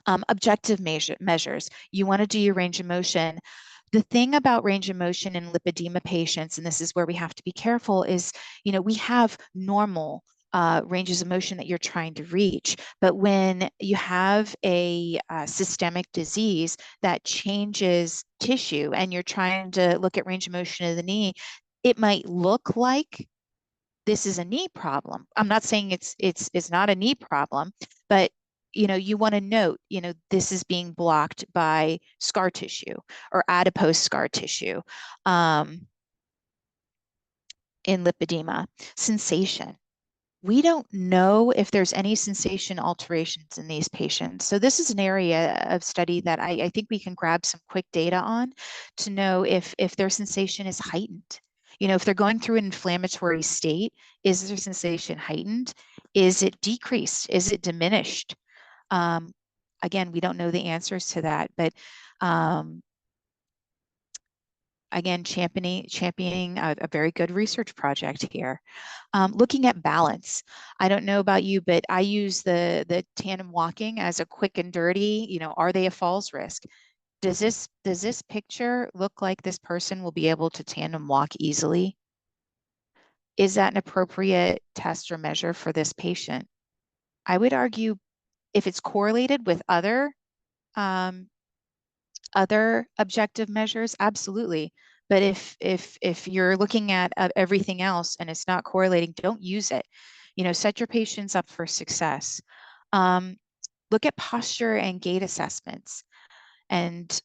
Objective measures. You want to do your range of motion. The thing about range of motion in lipedema patients, and this is where we have to be careful, is, we have normal ranges of motion that you're trying to reach. But when you have a systemic disease that changes tissue and you're trying to look at range of motion of the knee, it might look like this is a knee problem. I'm not saying it's not a knee problem, but you want to note, this is being blocked by scar tissue or adipose scar tissue in lipedema. Sensation. We don't know if there's any sensation alterations in these patients. So this is an area of study that I think we can grab some quick data on to know if their sensation is heightened. If they're going through an inflammatory state, is their sensation heightened? Is it decreased? Is it diminished? Again, we don't know the answers to that, but again, championing a very good research project here. Looking at balance. I don't know about you, but I use the tandem walking as a quick and dirty, are they a falls risk? Does this picture look like this person will be able to tandem walk easily? Is that an appropriate test or measure for this patient? I would argue, if it's correlated with um, other objective measures, absolutely. But if you're looking at everything else and it's not correlating, don't use it. Set your patients up for success. Look at posture and gait assessments and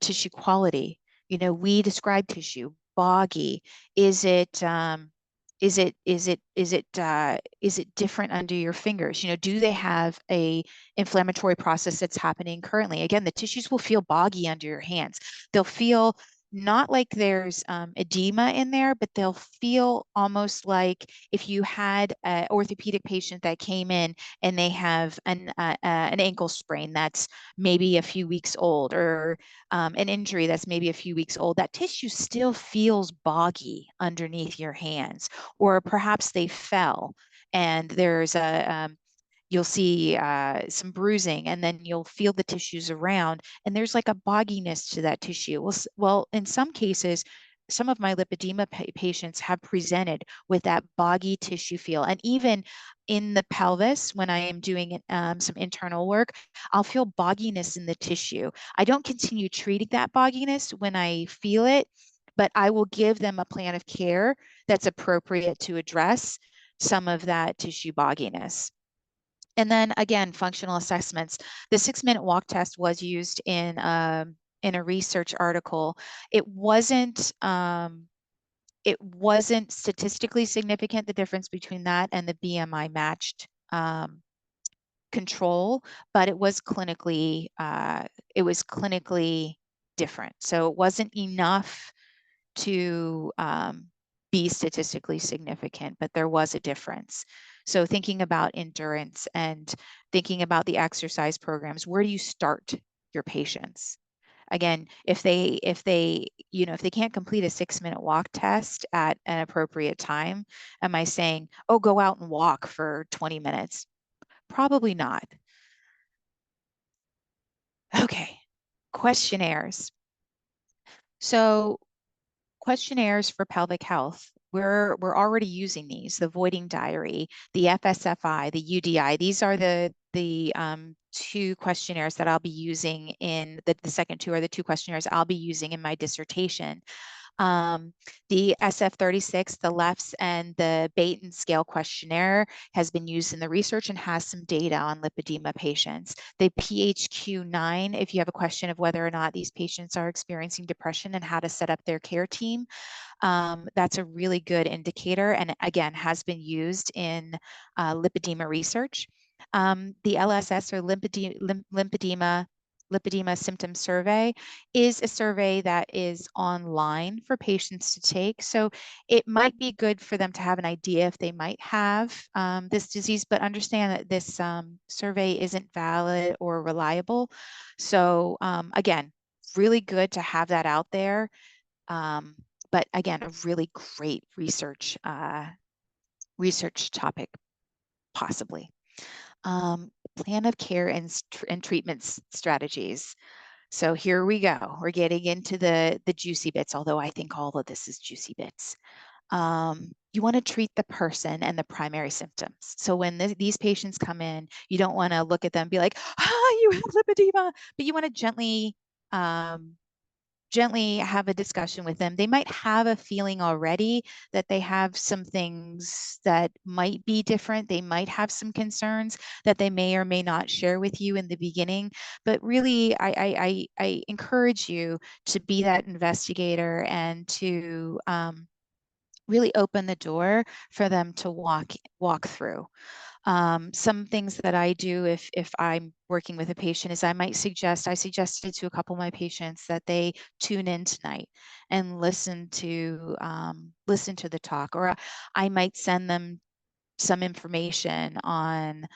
tissue quality. We describe tissue boggy. Is it is it different under your fingers? Do they have a inflammatory process that's happening currently? Again, the tissues will feel boggy under your hands. They'll feel not like there's edema in there, but they'll feel almost like if you had an orthopedic patient that came in and they have an ankle sprain that's maybe a few weeks old, or an injury that's maybe a few weeks old, that tissue still feels boggy underneath your hands. Or perhaps they fell and there's you'll see some bruising, and then you'll feel the tissues around, and there's like a bogginess to that tissue. Well, in some cases, some of my lipedema patients have presented with that boggy tissue feel. And even in the pelvis, when I am doing some internal work, I'll feel bogginess in the tissue. I don't continue treating that bogginess when I feel it, but I will give them a plan of care that's appropriate to address some of that tissue bogginess. And then again, functional assessments. The 6-minute walk test was used in a research article. It wasn't statistically significant, the difference between that and the BMI matched control, but it was clinically different. So it wasn't enough to be statistically significant, but there was a difference. So thinking about endurance and thinking about the exercise programs, where do you start your patients? Again, if they can't complete a 6-minute walk test at an appropriate time, am I saying, oh, go out and walk for 20 minutes? Probably not. Okay, questionnaires. So questionnaires for pelvic health, we're already using these: the voiding diary, the FSFI, the UDI. These are the two questionnaires that I'll be using in the second two are the two questionnaires I'll be using in my dissertation. The SF36, the LEFS, and the Baton scale questionnaire has been used in the research and has some data on lipedema patients. The PHQ-9, if you have a question of whether or not these patients are experiencing depression and how to set up their care team, that's a really good indicator, and again, has been used in lipedema research. The LSS, or lymphedema lipedema symptom survey is a survey that is online for patients to take. So it might be good for them to have an idea if they might have this disease, but understand that this survey isn't valid or reliable. So again, really good to have that out there. But again, a really great research topic, possibly. Plan of care and treatment strategies. So here we go. We're getting into the juicy bits, although I think all of this is juicy bits. You want to treat the person and the primary symptoms. So when these patients come in, you don't want to look at them and be like, you have lipedema, but you want to gently have a discussion with them. They might have a feeling already that they have some things that might be different. They might have some concerns that they may or may not share with you in the beginning. But really, I encourage you to be that investigator and to really open the door for them to walk through. Some things that I do if I'm working with a patient is I suggested to a couple of my patients that they tune in tonight and listen to the talk, or I might send them some information on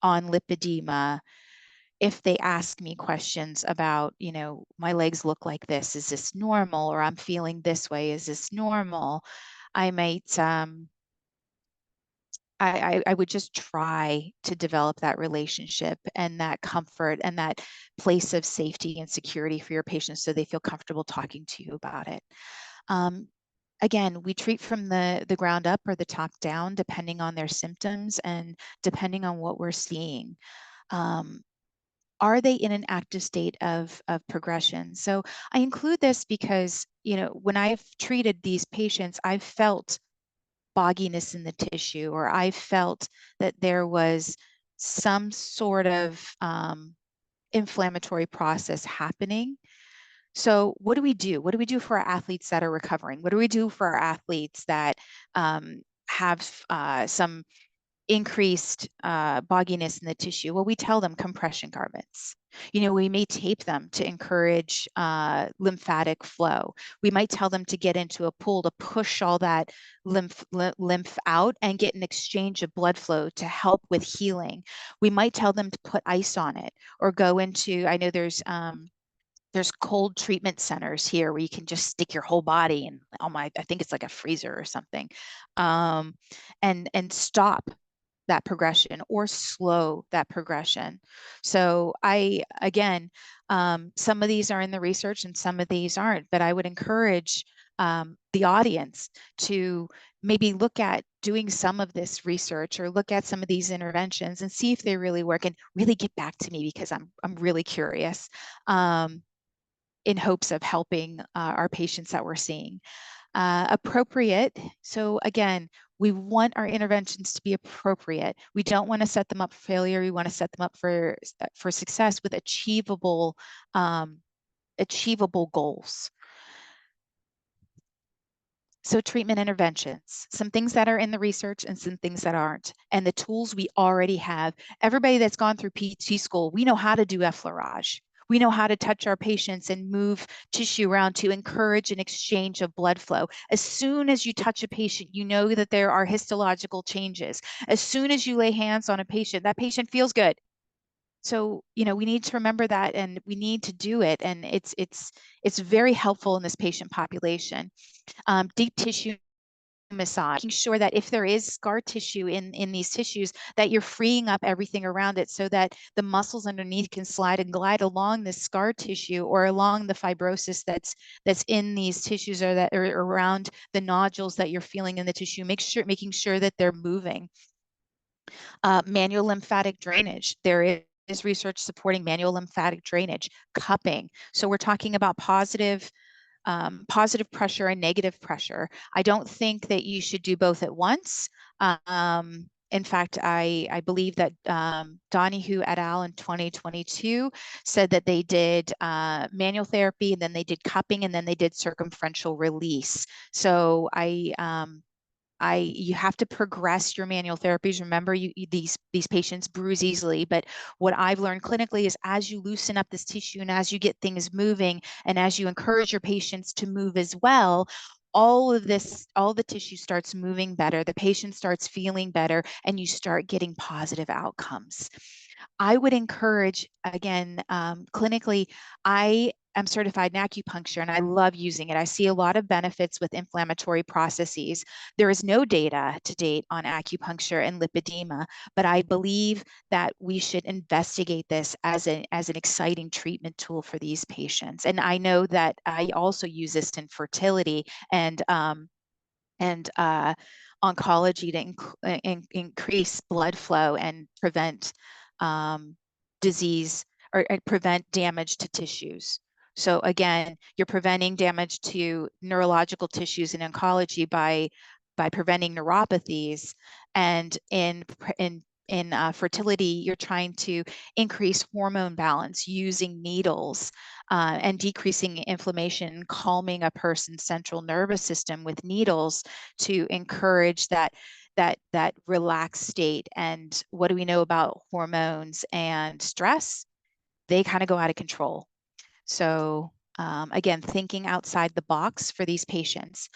lipedema. If they ask me questions about, my legs look like this, is this normal? Or I'm feeling this way, is this normal? I might I would just try to develop that relationship and that comfort and that place of safety and security for your patients so they feel comfortable talking to you about it. Again, we treat from the ground up or the top down, depending on their symptoms and depending on what we're seeing. Are they in an active state of progression? So I include this because, when I've treated these patients, I've felt bogginess in the tissue, or I felt that there was some sort of inflammatory process happening. So what do we do? What do we do for our athletes that are recovering? What do we do for our athletes that have some increased bogginess in the tissue? Well, we tell them compression garments. We may tape them to encourage lymphatic flow. We might tell them to get into a pool to push all that lymph out and get an exchange of blood flow to help with healing. We might tell them to put ice on it or go into, I know there's cold treatment centers here where you can just stick your whole body in, I think it's like a freezer or something, and stop that progression or slow that progression. So again, some of these are in the research and some of these aren't, but I would encourage the audience to maybe look at doing some of this research or look at some of these interventions and see if they really work, and really get back to me because I'm really curious, in hopes of helping our patients that we're seeing. Appropriate. So again, we want our interventions to be appropriate. We don't want to set them up for failure. We want to set them up for success with achievable goals. So treatment interventions, some things that are in the research and some things that aren't, and the tools we already have. Everybody that's gone through PT school, we know how to do effleurage. We know how to touch our patients and move tissue around to encourage an exchange of blood flow. As soon as you touch a patient, you know that there are histological changes. As soon as you lay hands on a patient, that patient feels good. So, we need to remember that, and we need to do it. And it's very helpful in this patient population. Deep tissue massage, making sure that if there is scar tissue in these tissues, that you're freeing up everything around it so that the muscles underneath can slide and glide along the scar tissue or along the fibrosis that's in these tissues, or that are around the nodules that you're feeling in the tissue. Making sure that they're moving. Manual lymphatic drainage. There is research supporting manual lymphatic drainage. Cupping. So we're talking about positive pressure and negative pressure. I don't think that you should do both at once. In fact, I believe that Donahue et al. In 2022 said that they did manual therapy, and then they did cupping, and then they did circumferential release. So you have to progress your manual therapies. Remember, these patients bruise easily, but what I've learned clinically is as you loosen up this tissue and as you get things moving and as you encourage your patients to move as well, all the tissue starts moving better, the patient starts feeling better, and you start getting positive outcomes. I would encourage, again, clinically, I am certified in acupuncture and I love using it. I see a lot of benefits with inflammatory processes. There is no data to date on acupuncture and lipedema, but I believe that we should investigate this as an exciting treatment tool for these patients. And I know that I also use this in fertility and oncology to increase blood flow and prevent disease or prevent damage to tissues. So again, you're preventing damage to neurological tissues in oncology by preventing neuropathies, and in fertility, you're trying to increase hormone balance using needles and decreasing inflammation, calming a person's central nervous system with needles to encourage that relaxed state. And what do we know about hormones and stress? They kind of go out of control. So again, thinking outside the box for these patients.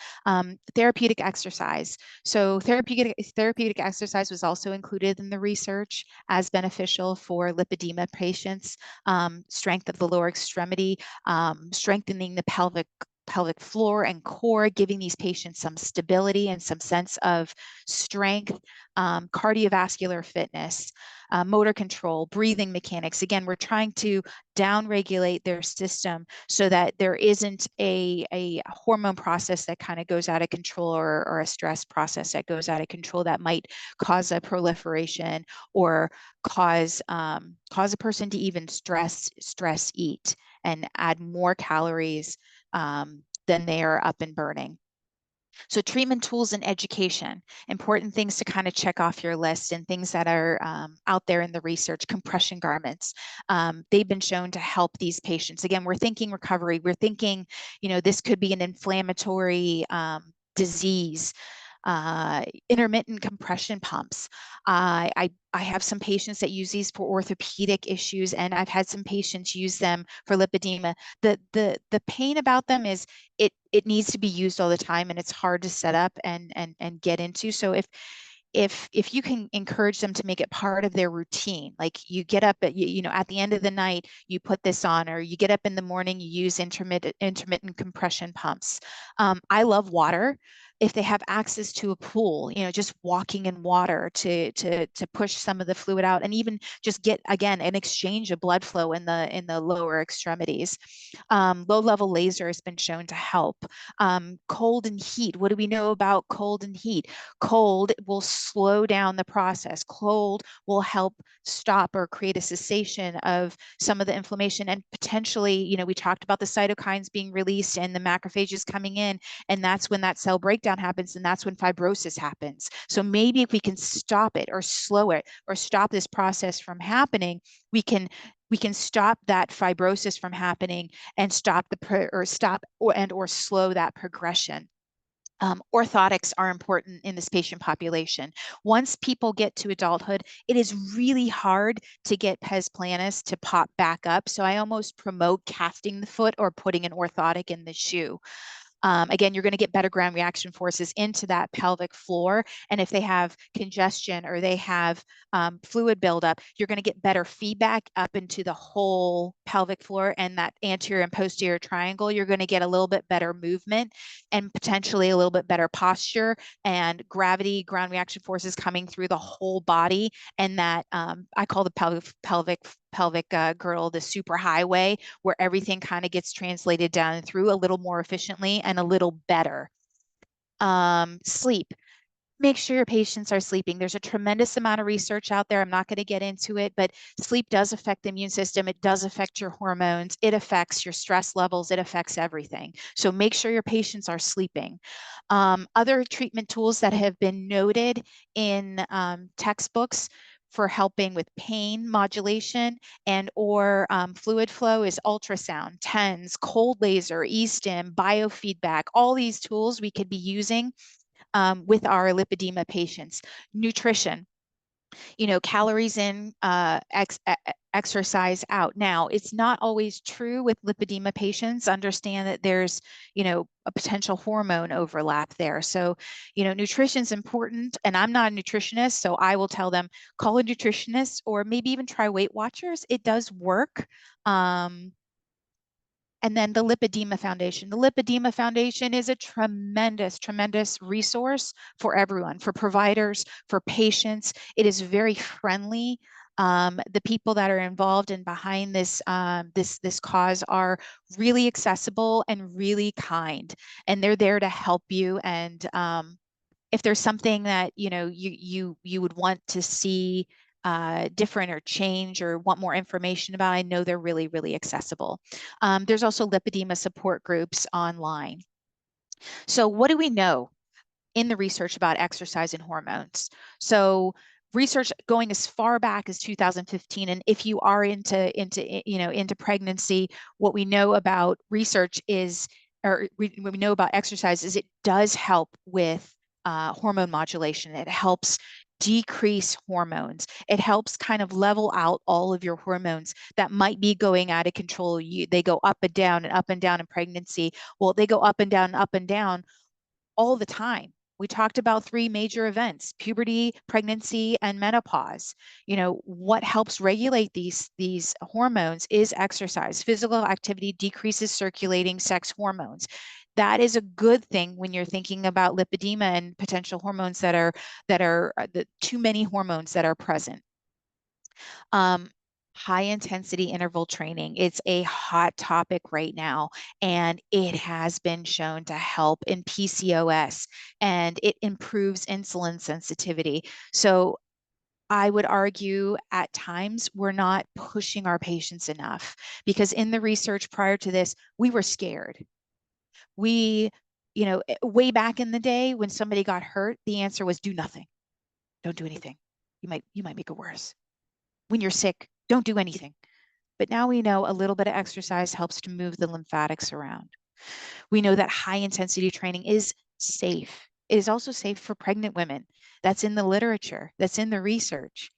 Therapeutic exercise. So therapeutic exercise was also included in the research as beneficial for lipedema patients. Strength of the lower extremity, strengthening the pelvic floor and core, giving these patients some stability and some sense of strength, cardiovascular fitness, motor control, breathing mechanics. Again, we're trying to downregulate their system so that there isn't a hormone process that kind of goes out of control, or a stress process that goes out of control that might cause a proliferation or cause a person to even stress eat and add more calories than they are up and burning. So treatment tools and education, important things to kind of check off your list and things that are out there in the research. Compression garments, they've been shown to help these patients. Again, we're thinking recovery. We're thinking, this could be an inflammatory disease. Intermittent compression pumps. I have some patients that use these for orthopedic issues, and I've had some patients use them for lipedema. The pain about them is it needs to be used all the time, and it's hard to set up and get into. So if you can encourage them to make it part of their routine, like you get up at at the end of the night, you put this on, or you get up in the morning, you use intermittent compression pumps. I love water. If they have access to a pool, just walking in water to push some of the fluid out, and even just get, again, an exchange of blood flow in the lower extremities. Low level laser has been shown to help. Cold and heat. What do we know about cold and heat? Cold will slow down the process. Cold will help stop or create a cessation of some of the inflammation, and potentially, we talked about the cytokines being released and the macrophages coming in, and that's when that cell breakdown happens, and that's when fibrosis happens. So maybe if we can stop it or slow it or stop this process from happening, we can stop that fibrosis from happening and stop or slow that progression. Orthotics are important in this patient population. Once people get to adulthood, it is really hard to get pes planus to pop back up. So I almost promote casting the foot or putting an orthotic in the shoe. Again, you're going to get better ground reaction forces into that pelvic floor. And if they have congestion or they have fluid buildup, you're going to get better feedback up into the whole pelvic floor and that anterior and posterior triangle. You're going to get a little bit better movement and potentially a little bit better posture and gravity, ground reaction forces coming through the whole body. And that I call the pelvic girdle the superhighway, where everything kind of gets translated down and through a little more efficiently and a little better. Sleep. Make sure your patients are sleeping. There's a tremendous amount of research out there. I'm not going to get into it, but sleep does affect the immune system. It does affect your hormones. It affects your stress levels. It affects everything. So make sure your patients are sleeping. Other treatment tools that have been noted in textbooks for helping with pain modulation and/or fluid flow is ultrasound, TENS, cold laser, e-stim, biofeedback. All these tools we could be using with our lipedema patients. Nutrition, calories in, exercise out. Now, it's not always true with lipedema patients. Understand that there's, a potential hormone overlap there. So, nutrition is important, and I'm not a nutritionist, so I will tell them, call a nutritionist or maybe even try Weight Watchers. It does work. And then the Lipedema Foundation. The Lipedema Foundation is a tremendous, tremendous resource for everyone, for providers, for patients. It is very friendly. The people that are involved and behind this this cause are really accessible and really kind, and they're there to help you. And if there's something that you would want to see different or change or want more information about, I know they're really, really accessible. There's also lipedema support groups online. So what do we know in the research about exercise and hormones? So research going as far back as 2015, and if you are into pregnancy, what we know about research is, or what we know about exercise is, it does help with hormone modulation. It helps decrease hormones. It helps kind of level out all of your hormones that might be going out of control. They go up and down and up and down in pregnancy. Well, they go up and down all the time. We talked about three major events: puberty, pregnancy, and menopause. What helps regulate these hormones is exercise. Physical activity decreases circulating sex hormones. That is a good thing when you're thinking about lipedema and potential hormones that are the too many hormones that are present. High intensity interval training. It's a hot topic right now, and it has been shown to help in PCOS, and it improves insulin sensitivity. So I would argue at times we're not pushing our patients enough, because in the research prior to this, we were scared. We, way back in the day when somebody got hurt, the answer was do nothing. Don't do anything. You might make it worse. When you're sick, don't do anything. But now we know a little bit of exercise helps to move the lymphatics around. We know that high intensity training is safe. It is also safe for pregnant women. That's in the literature, that's in the research.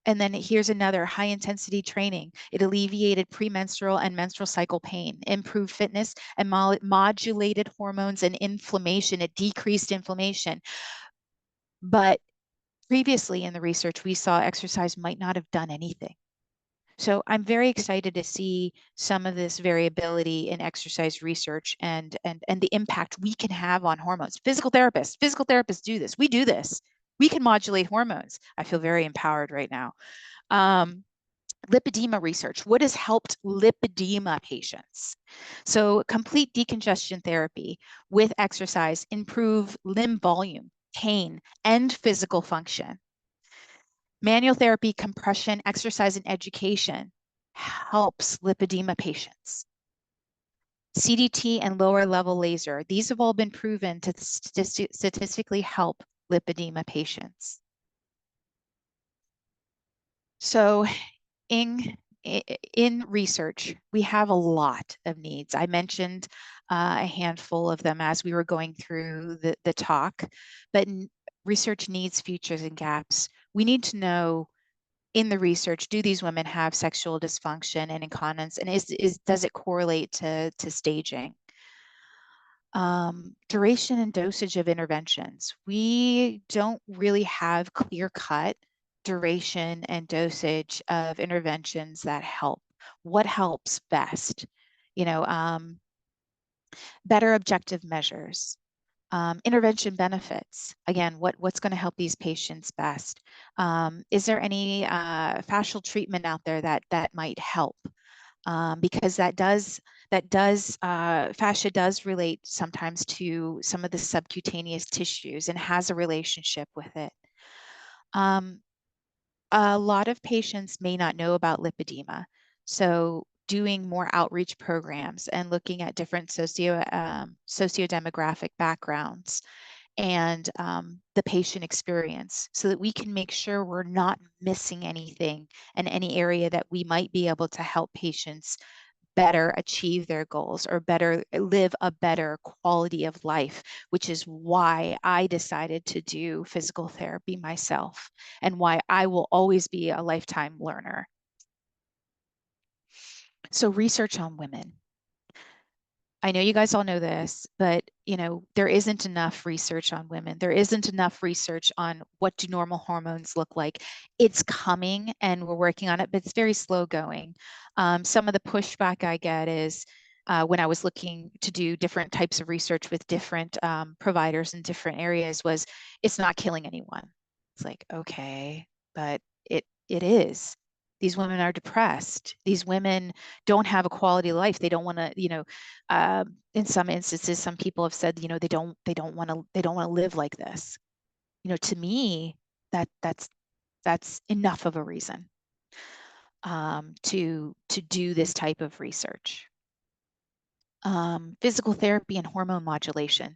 And then here's another: high intensity training. It alleviated premenstrual and menstrual cycle pain, improved fitness, and modulated hormones and inflammation. It decreased inflammation. But previously in the research, we saw exercise might not have done anything. So I'm very excited to see some of this variability in exercise research and the impact we can have on hormones. Physical therapists do this. We do this. We can modulate hormones. I feel very empowered right now. Lipedema research. What has helped lipedema patients? So complete decongestion therapy with exercise improve limb volume, pain, and physical function. Manual therapy, compression, exercise, and education helps lipedema patients. CDT and lower level laser, these have all been proven to statistically help lipedema patients. So in research, we have a lot of needs. I mentioned a handful of them as we were going through the talk, but research needs, features, and gaps. We need to know in the research, do these women have sexual dysfunction and incontinence, and does it correlate to staging? Duration and dosage of interventions. We don't really have clear-cut duration and dosage of interventions that help. What helps best? Better objective measures. Intervention benefits. Again, what's going to help these patients best? Is there any fascial treatment out there that might help? Because fascia does relate sometimes to some of the subcutaneous tissues and has a relationship with it. A lot of patients may not know about lipedema, so doing more outreach programs and looking at different socio-demographic backgrounds and the patient experience, so that we can make sure we're not missing anything in any area that we might be able to help patients better achieve their goals or better live a better quality of life, which is why I decided to do physical therapy myself and why I will always be a lifetime learner. So research on women. I know you guys all know this, but there isn't enough research on women. There isn't enough research on what do normal hormones look like. It's coming and we're working on it, but it's very slow going. Some of the pushback I get is when I was looking to do different types of research with different providers in different areas was it's not killing anyone. It's like, okay, but it is. These women are depressed. These women don't have a quality of life. They don't want to, in some instances, some people have said, they don't want to live like this. To me, that's enough of a reason to do this type of research. Physical therapy and hormone modulation.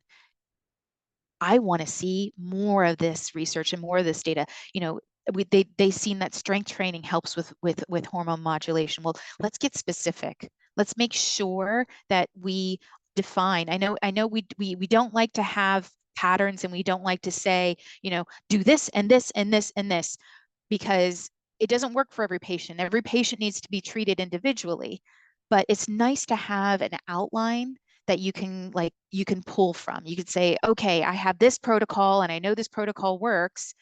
I want to see more of this research and more of this data. They seen that strength training helps with hormone modulation. Well, let's get specific. Let's make sure that we define. I know we don't like to have patterns and we don't like to say, do this and this and this and this because it doesn't work for every patient. Every patient needs to be treated individually, but it's nice to have an outline that you can pull from. You could say, okay, I have this protocol and I know this protocol works,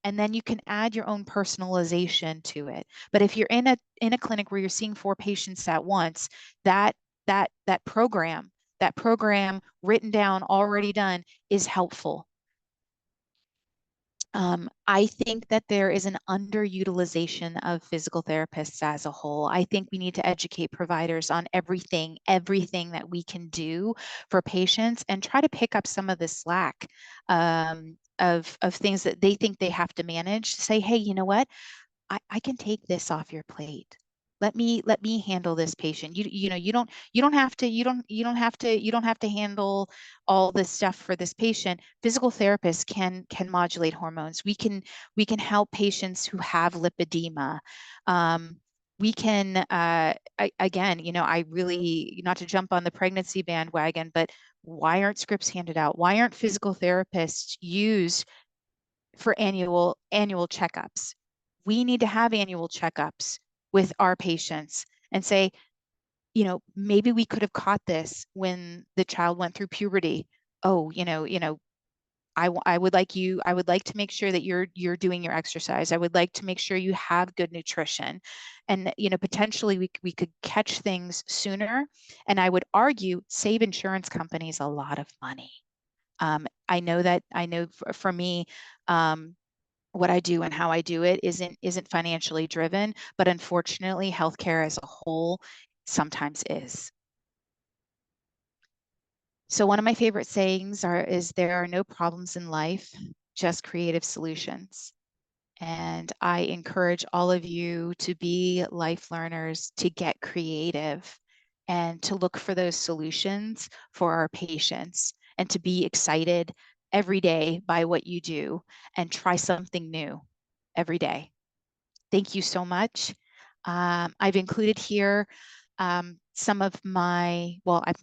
and then you can add your own personalization to it. But if you're in a clinic where you're seeing 4 patients at once, that program written down, already done, is helpful. I think that there is an underutilization of physical therapists as a whole. I think we need to educate providers on everything that we can do for patients and try to pick up some of the slack of things that they think they have to manage. Say, hey, you know what? I can take this off your plate. Let me handle this patient. You don't have to handle all this stuff for this patient. Physical therapists can modulate hormones. We can help patients who have lipedema. We can again, I really, not to jump on the pregnancy bandwagon, but why aren't scripts handed out? Why aren't physical therapists used for annual checkups? We need to have annual checkups with our patients and say, maybe we could have caught this when the child went through puberty. Oh, I would like to make sure that you're doing your exercise. I would like to make sure you have good nutrition. And, potentially we could catch things sooner. And I would argue save insurance companies a lot of money. I know for me, what I do and how I do it isn't financially driven, but unfortunately, healthcare as a whole sometimes is. So one of my favorite sayings is there are no problems in life, just creative solutions. And I encourage all of you to be life learners, to get creative and to look for those solutions for our patients and to be excited every day by what you do and try something new every day. Thank you so much. I've included here I've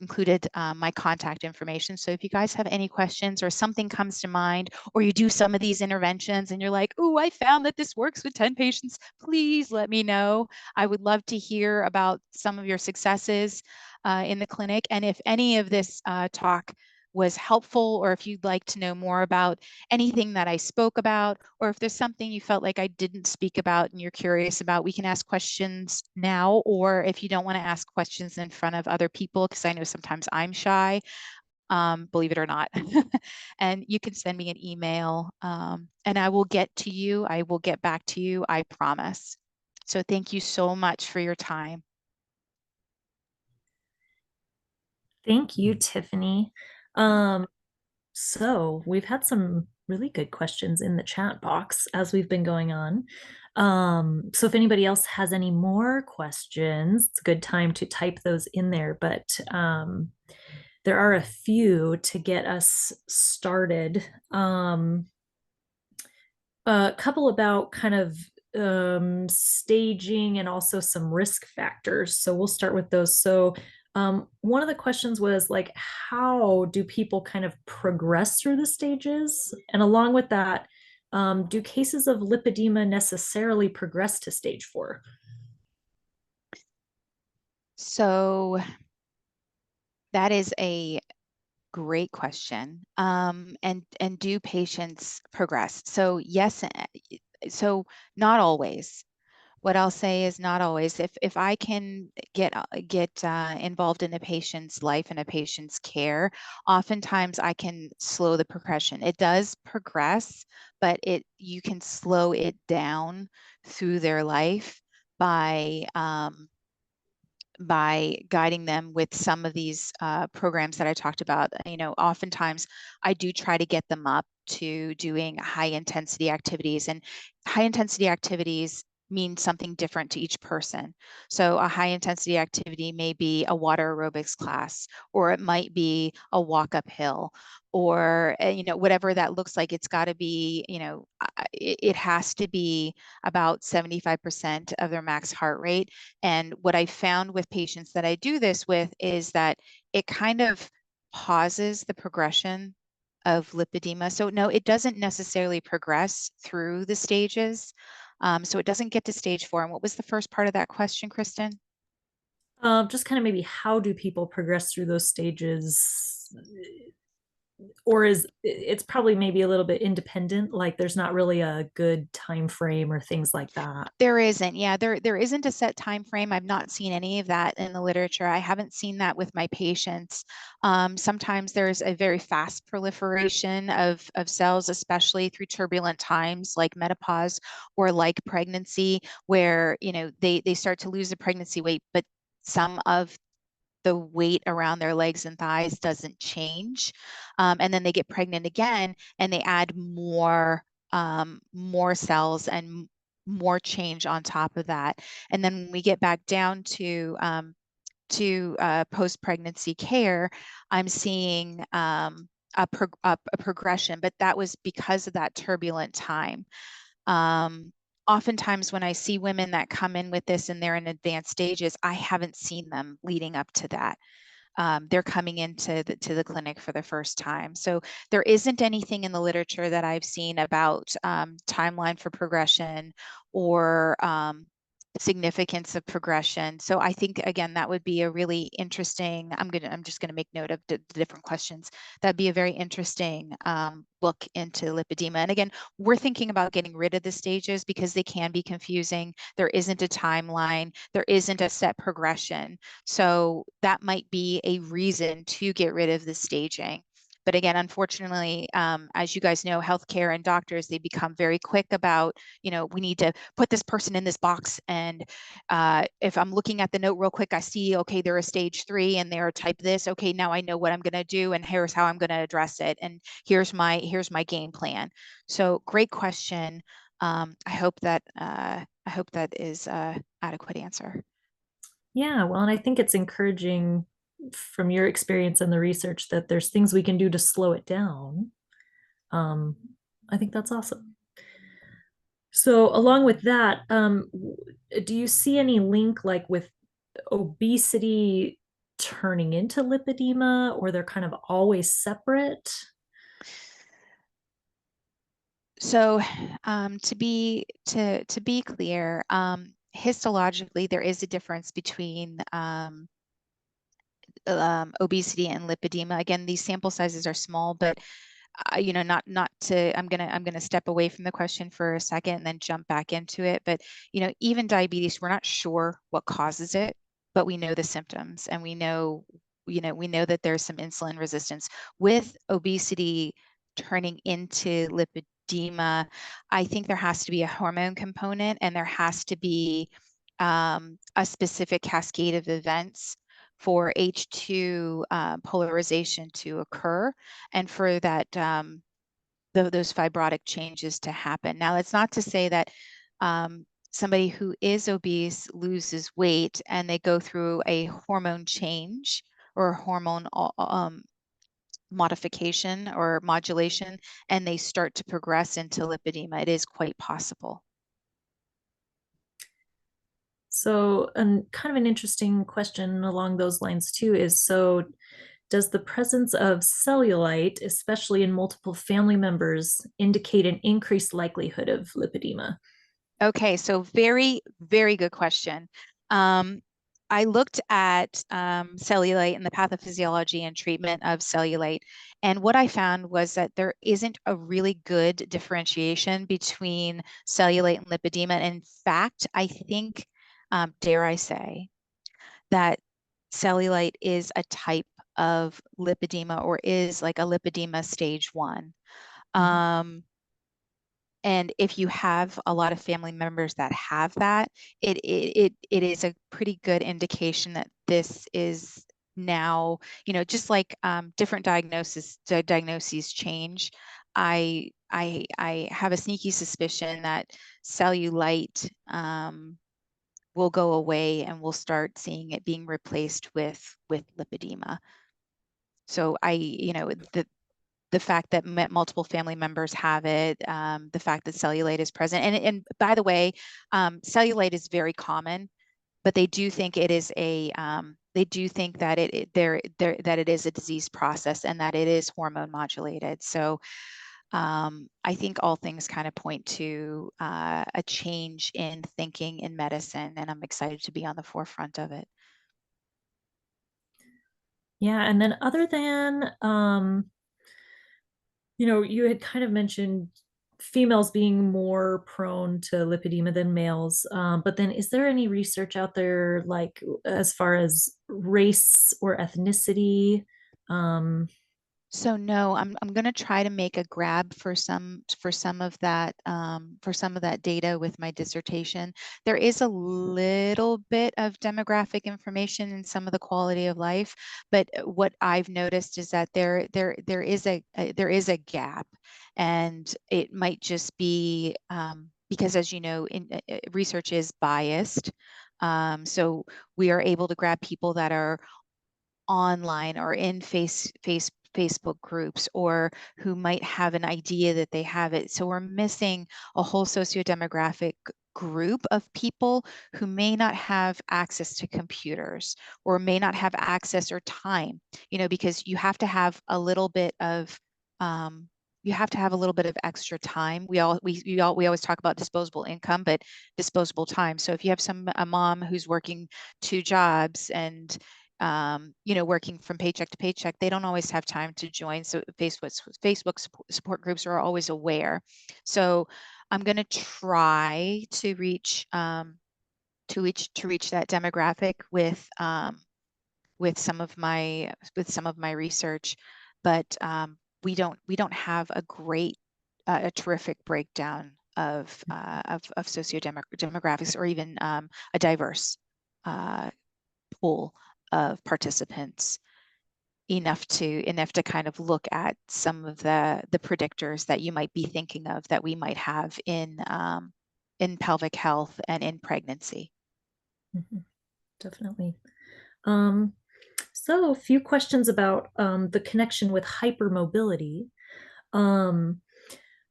included my contact information. So if you guys have any questions or something comes to mind, or you do some of these interventions and you're like, oh, I found that this works with 10 patients, please let me know. I would love to hear about some of your successes in the clinic. And if any of this talk was helpful, or if you'd like to know more about anything that I spoke about, or if there's something you felt like I didn't speak about and you're curious about, we can ask questions now, or if you don't want to ask questions in front of other people, because I know sometimes I'm shy, believe it or not, and you can send me an email and I will get to you. I will get back to you, I promise. So thank you so much for your time. Thank you, Tiffany. Um, so we've had some really good questions in the chat box as we've been going on. So if anybody else has any more questions, it's a good time to type those in there. But there are a few to get us started. A couple about kind of staging and also some risk factors. So we'll start with those. So one of the questions was like, how do people kind of progress through the stages? And along with that, do cases of lipedema necessarily progress to stage 4? So that is a great question. And do patients progress? So yes, so not always. What I'll say is not always. If I can get involved in a patient's life and a patient's care, oftentimes I can slow the progression. It does progress, but you can slow it down through their life by guiding them with some of these programs that I talked about. Oftentimes I do try to get them up to doing high intensity activities, and high intensity activities mean something different to each person. So a high intensity activity may be a water aerobics class, or it might be a walk uphill, or whatever that looks like. It's got to be, it has to be about 75% of their max heart rate. And what I found with patients that I do this with is that it kind of pauses the progression of lipedema. So no, it doesn't necessarily progress through the stages. So it doesn't get to stage 4. And what was the first part of that question, Kristen? Just kind of maybe how do people progress through those stages? Or is it's probably maybe a little bit independent, like there's not really a good time frame or things like that. There isn't. Yeah, there isn't a set time frame. I've not seen any of that in the literature. I haven't seen that with my patients. Sometimes there's a very fast proliferation of cells, especially through turbulent times like menopause or like pregnancy, where they start to lose the pregnancy weight, but some of the weight around their legs and thighs doesn't change. And then they get pregnant again and they add more cells and more change on top of that. And then when we get back down to post-pregnancy care, I'm seeing a progression, but that was because of that turbulent time. Oftentimes when I see women that come in with this and they're in advanced stages, I haven't seen them leading up to that. They're coming into the clinic for the first time. So there isn't anything in the literature that I've seen about timeline for progression or significance of progression. So I think again that would be a really interesting. I'm just gonna make note of the different questions. That'd be a very interesting look into lipedema. And again, we're thinking about getting rid of the stages because they can be confusing. There isn't a timeline. There isn't a set progression. So that might be a reason to get rid of the staging. But again, unfortunately, as you guys know, healthcare and doctors, they become very quick about, we need to put this person in this box. And if I'm looking at the note real quick, I see, okay, they're a stage 3 and they're type this. Okay, now I know what I'm going to do and here's how I'm going to address it. And here's my game plan. So great question. I hope that is adequate answer. Yeah, well, and I think it's encouraging from your experience and the research that there's things we can do to slow it down. Um, I think that's awesome. So, along with that, do you see any link like with obesity turning into lipedema, or they're kind of always separate? So to be clear, histologically, there is a difference between obesity and lipedema. Again, these sample sizes are small, but not to. I'm gonna step away from the question for a second and then jump back into it. But even diabetes, we're not sure what causes it, but we know the symptoms, and we know that there's some insulin resistance with obesity turning into lipedema. I think there has to be a hormone component, and there has to be a specific cascade of events for H2 polarization to occur and for that those fibrotic changes to happen. Now, that's not to say that somebody who is obese loses weight and they go through a hormone change or a hormone modification or modulation and they start to progress into lipedema. It is quite possible. So, and kind of an interesting question along those lines too is so does the presence of cellulite, especially in multiple family members, indicate an increased likelihood of lipedema? Okay, so very, very good question. Um, I looked at cellulite and the pathophysiology and treatment of cellulite, and what I found was that there isn't a really good differentiation between cellulite and lipedema. In fact, I think, dare I say, that cellulite is a type of lipedema or is like a lipedema stage one. Mhm. Um, and if you have a lot of family members that have that, it is a pretty good indication that this is now, just like different diagnoses change. I have a sneaky suspicion that cellulite will go away and we'll start seeing it being replaced with lipedema. So the fact that multiple family members have it, the fact that cellulite is present. And by the way, cellulite is very common, but they do think it is they do think that that it is a disease process and that it is hormone modulated. So I think all things kind of point to a change in thinking in medicine, and I'm excited to be on the forefront of it. Yeah, and then other than you had kind of mentioned females being more prone to lipedema than males. But then is there any research out there, like as far as race or ethnicity? Um, So no, I'm going to try to make a grab for some of that data with my dissertation. There is a little bit of demographic information in some of the quality of life, but what I've noticed is that there is there is a gap, and it might just be because, as you know, research is biased. So we are able to grab people that are online or in Facebook groups, or who might have an idea that they have it. So we're missing a whole sociodemographic group of people who may not have access to computers or may not have access or time, because you have to have a little bit of extra time. We always talk about disposable income, but disposable time. So if you have a mom who's working two jobs and working from paycheck to paycheck, they don't always have time to join. So Facebook support groups are always aware. So I'm going to try to reach that demographic with some of my research, but we don't have a terrific breakdown of sociodemographics or even a diverse uh, pool of participants enough to kind of look at some of the predictors that you might be thinking of that we might have in pelvic health and in pregnancy. mhm, definitely. Um, so a few questions about the connection with hypermobility. Um,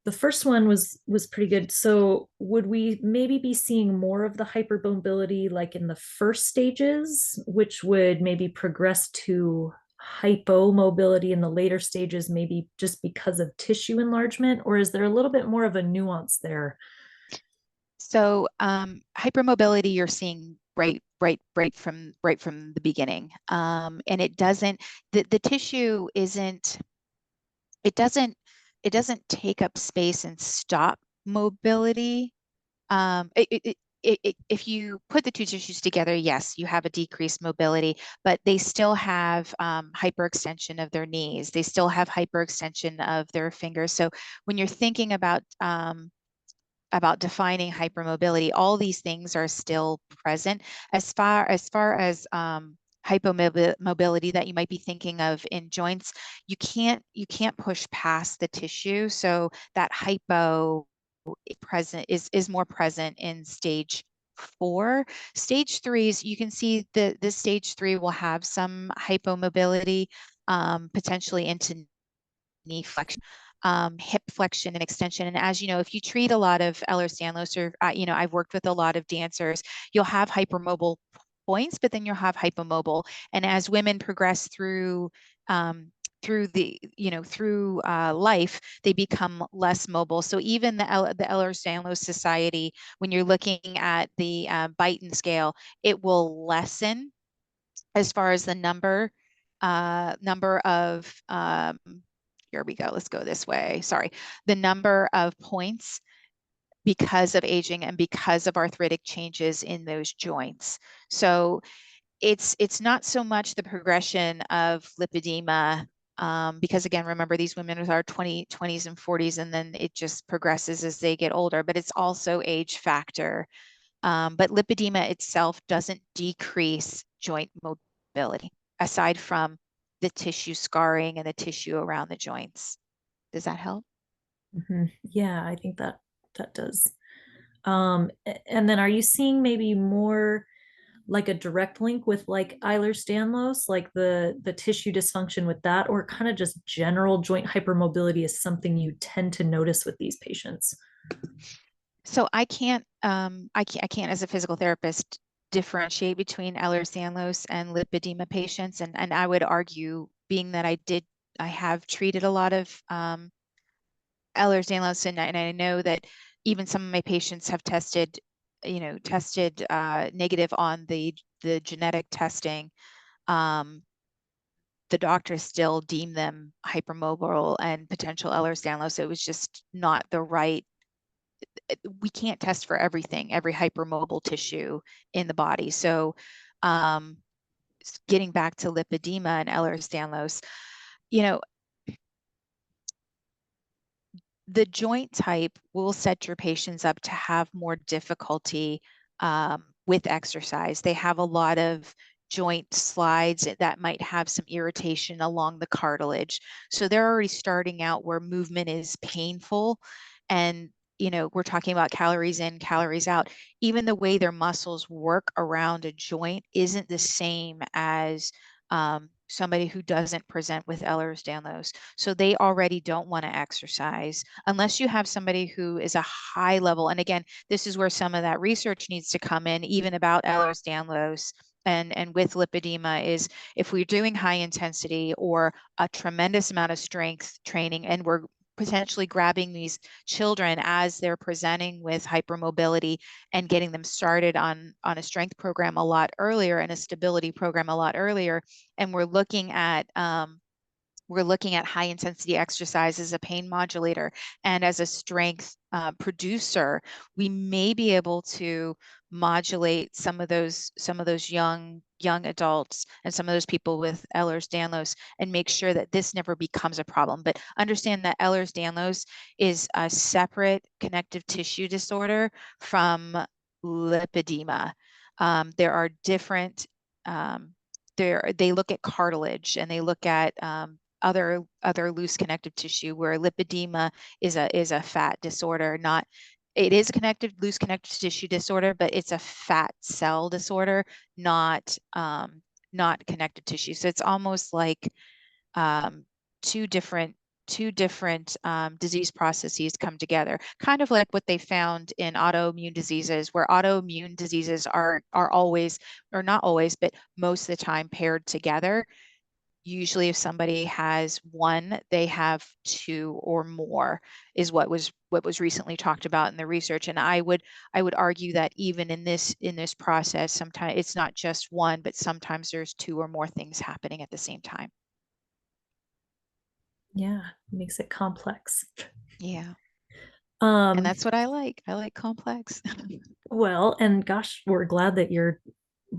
the first one was pretty good. So would we maybe be seeing more of the hypermobility like in the first stages, which would maybe progress to hypomobility in the later stages, maybe just because of tissue enlargement, or is there a little bit more of a nuance there? So hypermobility you're seeing right from the beginning, and the tissue isn't it doesn't it doesn't take up space and stop mobility. If you put the two tissues together, yes, you have a decreased mobility, but they still have hyperextension of their knees. They still have hyperextension of their fingers. So when you're thinking about defining hypermobility, all these things are still present. As far as hypomobility that you might be thinking of in joints, you can't push past the tissue. So that hypo present is more present in stage 4. Stage 3s, you can see the stage 3 will have some hypomobility, potentially into knee flexion. hip flexion and extension. And as you know, if you treat a lot of Ehlers-Danlos, or I've worked with a lot of dancers, you'll have hypermobile points, but then you'll have hypomobile. And as women progress um, through life, they become less mobile. So even the Ehlers-Danlos Society, when you're looking at the Beighton scale, it will lessen as far as the number of here we go. Let's go this way. Sorry, the number of points because of aging and because of arthritic changes in those joints. So it's not so much the progression of lipedema, because again, remember these women are 20s and 40s, and then it just progresses as they get older, but it's also age factor. But lipedema itself doesn't decrease joint mobility, aside from the tissue scarring and the tissue around the joints. Does that help? Yeah, I think that that does. And then are you seeing maybe more like a direct link with like Ehlers-Danlos, like the tissue dysfunction with that, or kind of just general joint hypermobility is something you tend to notice with these patients? So I can't as a physical therapist differentiate between Ehlers-Danlos and lipedema patients. And I would argue, being that I have treated a lot of Ehlers-Danlos, and I know that even some of my patients have tested negative on the genetic testing. Um, the doctors still deem them hypermobile and potential Ehlers-Danlos. It was just not the right. We can't test for everything, every hypermobile tissue in the body. So, um, getting back to lipedema and Ehlers-Danlos, you know, the joint type will set your patients up to have more difficulty with exercise. They have a lot of joint slides that might have some irritation along the cartilage. So they're already starting out where movement is painful. And, we're talking about calories in, calories out. Even the way their muscles work around a joint isn't the same as somebody who doesn't present with Ehlers-Danlos. So they already don't want to exercise unless you have somebody who is a high level. And again, this is where some of that research needs to come in, even about Ehlers-Danlos and with lipedema, is if we're doing high intensity or a tremendous amount of strength training, and we're potentially grabbing these children as they're presenting with hypermobility and getting them started on a strength program a lot earlier and a stability program a lot earlier, and we're looking at high intensity exercise as a pain modulator and as a strength producer, we may be able to modulate some of those young adults and some of those people with Ehlers-Danlos and make sure that this never becomes a problem. But understand that Ehlers-Danlos is a separate connective tissue disorder from lipedema. There are different they look at cartilage and they look at other loose connective tissue, where lipedema is a fat disorder. Not It is a loose connective tissue disorder, but it's a fat cell disorder, not connective tissue. So it's almost like um, two different disease processes come together, kind of like what they found in autoimmune diseases, where autoimmune diseases are always, or not always, but most of the time paired together. Usually if somebody has one, they have two or more, is what was recently talked about in the research. And I would argue that even in this process, sometimes it's not just one, but sometimes there's two or more things happening at the same time. Yeah, it makes it complex. Yeah. And Um, that's what I like. I like complex. well, and gosh, we're glad that you're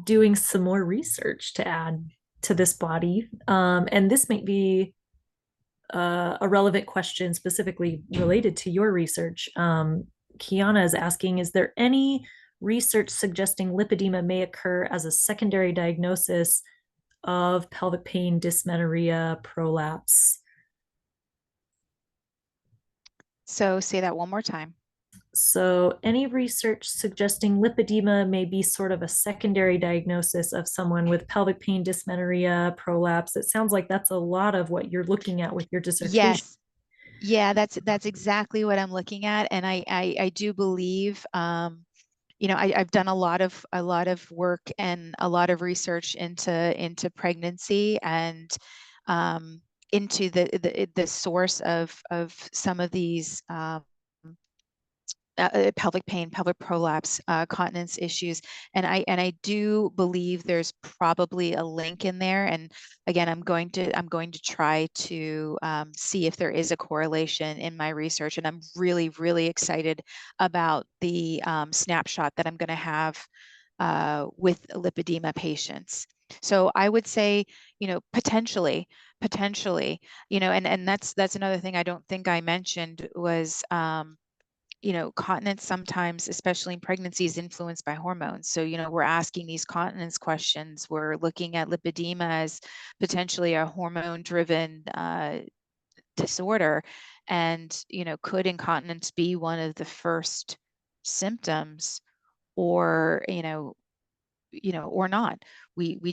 doing some more research to add to this body. And this might be a relevant question specifically related to your research. Kiana is asking, is there any research suggesting lipedema may occur as a secondary diagnosis of pelvic pain, dysmenorrhea, prolapse? So say that one more time. So, any research suggesting lipedema may be sort of a secondary diagnosis of someone with pelvic pain, dysmenorrhea, prolapse? It sounds like that's a lot of what you're looking at with your dissertation. Yes. Yeah, that's exactly what I'm looking at, and I do believe, I've done a lot of work and a lot of research into pregnancy and um, into the source of some of these pelvic pain, pelvic prolapse, continence issues, and I do believe there's probably a link in there. And again, I'm going to try to see if there is a correlation in my research. And I'm really really excited about the snapshot that I'm going to have with lipedema patients. So I would say, potentially, and that's another thing I don't think I mentioned was continence sometimes, especially in pregnancy, is influenced by hormones. So, we're asking these continence questions. We're looking at lipedema as potentially a hormone-driven disorder. And, could incontinence be one of the first symptoms, or, or not? We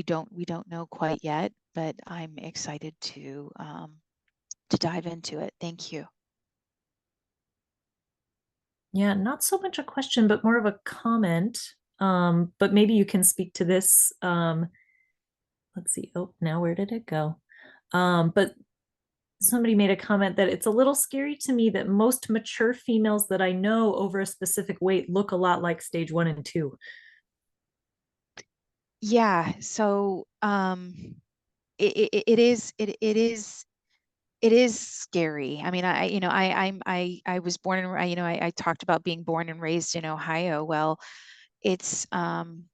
don't know quite yet, but I'm excited to dive into it. Thank you. Yeah, not so much a question, but more of a comment. But maybe you can speak to this. Let's see. Oh, now where did it go? But somebody made a comment that it's a little scary to me that most mature females that I know over a specific weight look a lot like stage 1 and 2. Yeah, so it is scary. I mean, I was born and I talked about being born and raised in Ohio. Well, it's and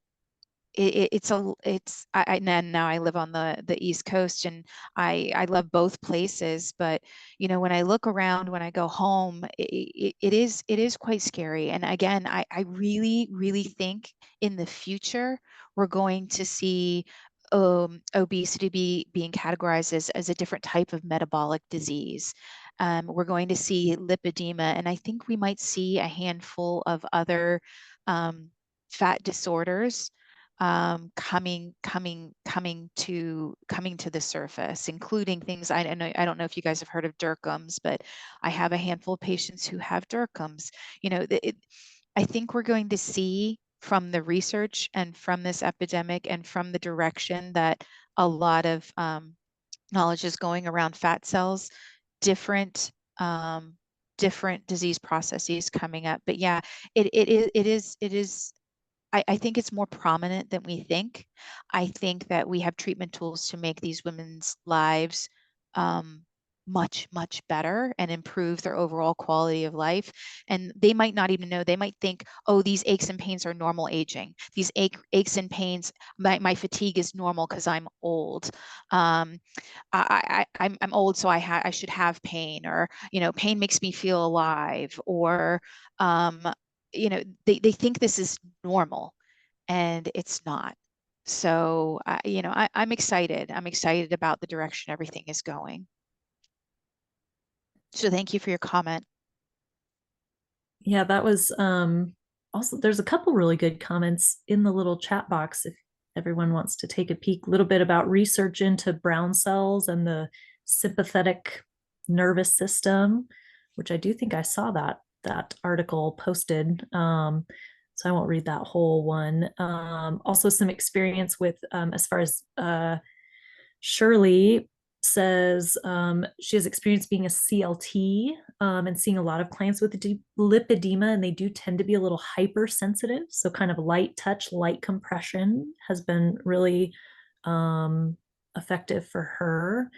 now I live on the East Coast, and I love both places. But when I look around, when I go home, it is quite scary. And again, I really really think in the future we're going to see obesity being categorized as a different type of metabolic disease. We're going to see lipedema, and I think we might see a handful of other fat disorders coming to the surface, including things I don't know if you guys have heard of Dyrkums, but I have a handful of patients who have Dyrkums. I think we're going to see from the research and from this epidemic and from the direction that a lot of knowledge is going around fat cells, different different disease processes coming up. But yeah, it is I think it's more prominent than we think. I think that we have treatment tools to make these women's lives um, much, much better and improve their overall quality of life. And they might not even know, they might think, oh, these aches and pains are normal aging. These aches and pains, my fatigue is normal because I'm old. Um, I'm old, so I should have pain, or, pain makes me feel alive, or, um, they think this is normal, and it's not. So, I'm excited. I'm excited about the direction everything is going. So thank you for your comment. Yeah, that was also there's a couple really good comments in the little chat box if everyone wants to take a peek. A little bit about research into brown cells and the sympathetic nervous system, which I do think I saw that article posted. So I won't read that whole one. Also some experience with as far as Shirley says she has experience being a CLT and seeing a lot of clients with lipedema, and they do tend to be a little hypersensitive. So, kind of light touch, light compression has been really effective for her.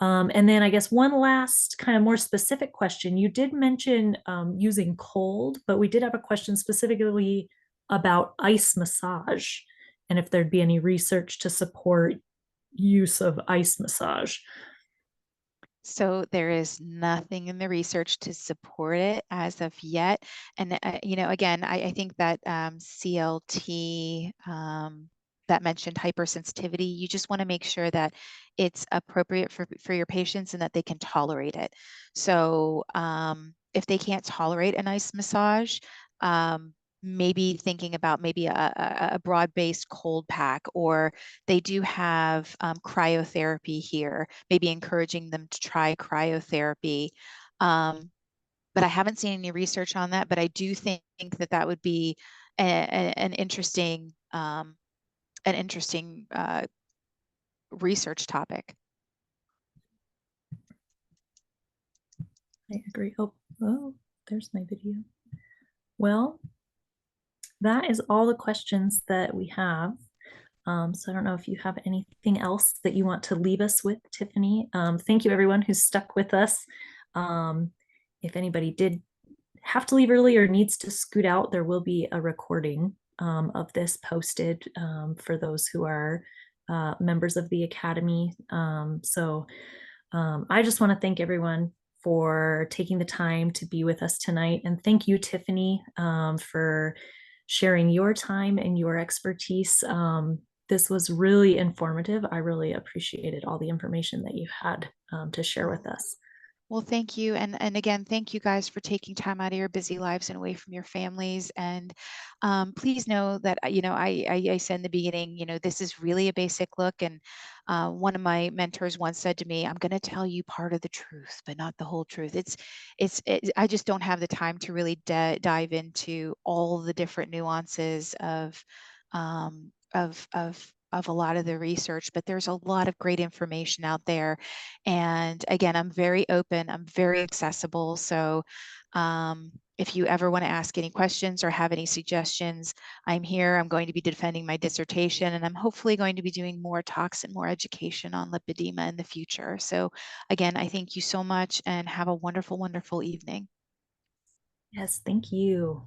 And then, I guess, one last kind of more specific question. You did mention using cold, but we did have a question specifically about ice massage and if there'd be any research to support use of ice massage. So there is nothing in the research to support it as of yet. And, again, I think that CLT that mentioned hypersensitivity, you just want to make sure that it's appropriate for your patients and that they can tolerate it. So if they can't tolerate a nice massage, maybe thinking about maybe a broad-based cold pack, or they do have cryotherapy here, maybe encouraging them to try cryotherapy. But I haven't seen any research on that, but I do think that that would be an interesting research topic. I agree. Oh, there's my video. Well, that is all the questions that we have. So I don't know if you have anything else that you want to leave us with, Tiffany. Thank you, everyone who's stuck with us. If anybody did have to leave early or needs to scoot out, there will be a recording of this posted for those who are members of the Academy. I just want to thank everyone for taking the time to be with us tonight. And thank you, Tiffany, for sharing your time and your expertise. This was really informative. I really appreciated all the information that you had to share with us. Well, thank you. And again, thank you guys for taking time out of your busy lives and away from your families. And please know that, I said in the beginning, this is really a basic look. And one of my mentors once said to me, I'm going to tell you part of the truth, but not the whole truth. I just don't have the time to really dive into all the different nuances of a lot of the research, but there's a lot of great information out there. And again, I'm very open, I'm very accessible. So if you ever want to ask any questions or have any suggestions, I'm here. I'm going to be defending my dissertation, and I'm hopefully going to be doing more talks and more education on lipedema in the future. So again, I thank you so much and have a wonderful, wonderful evening. Yes, thank you.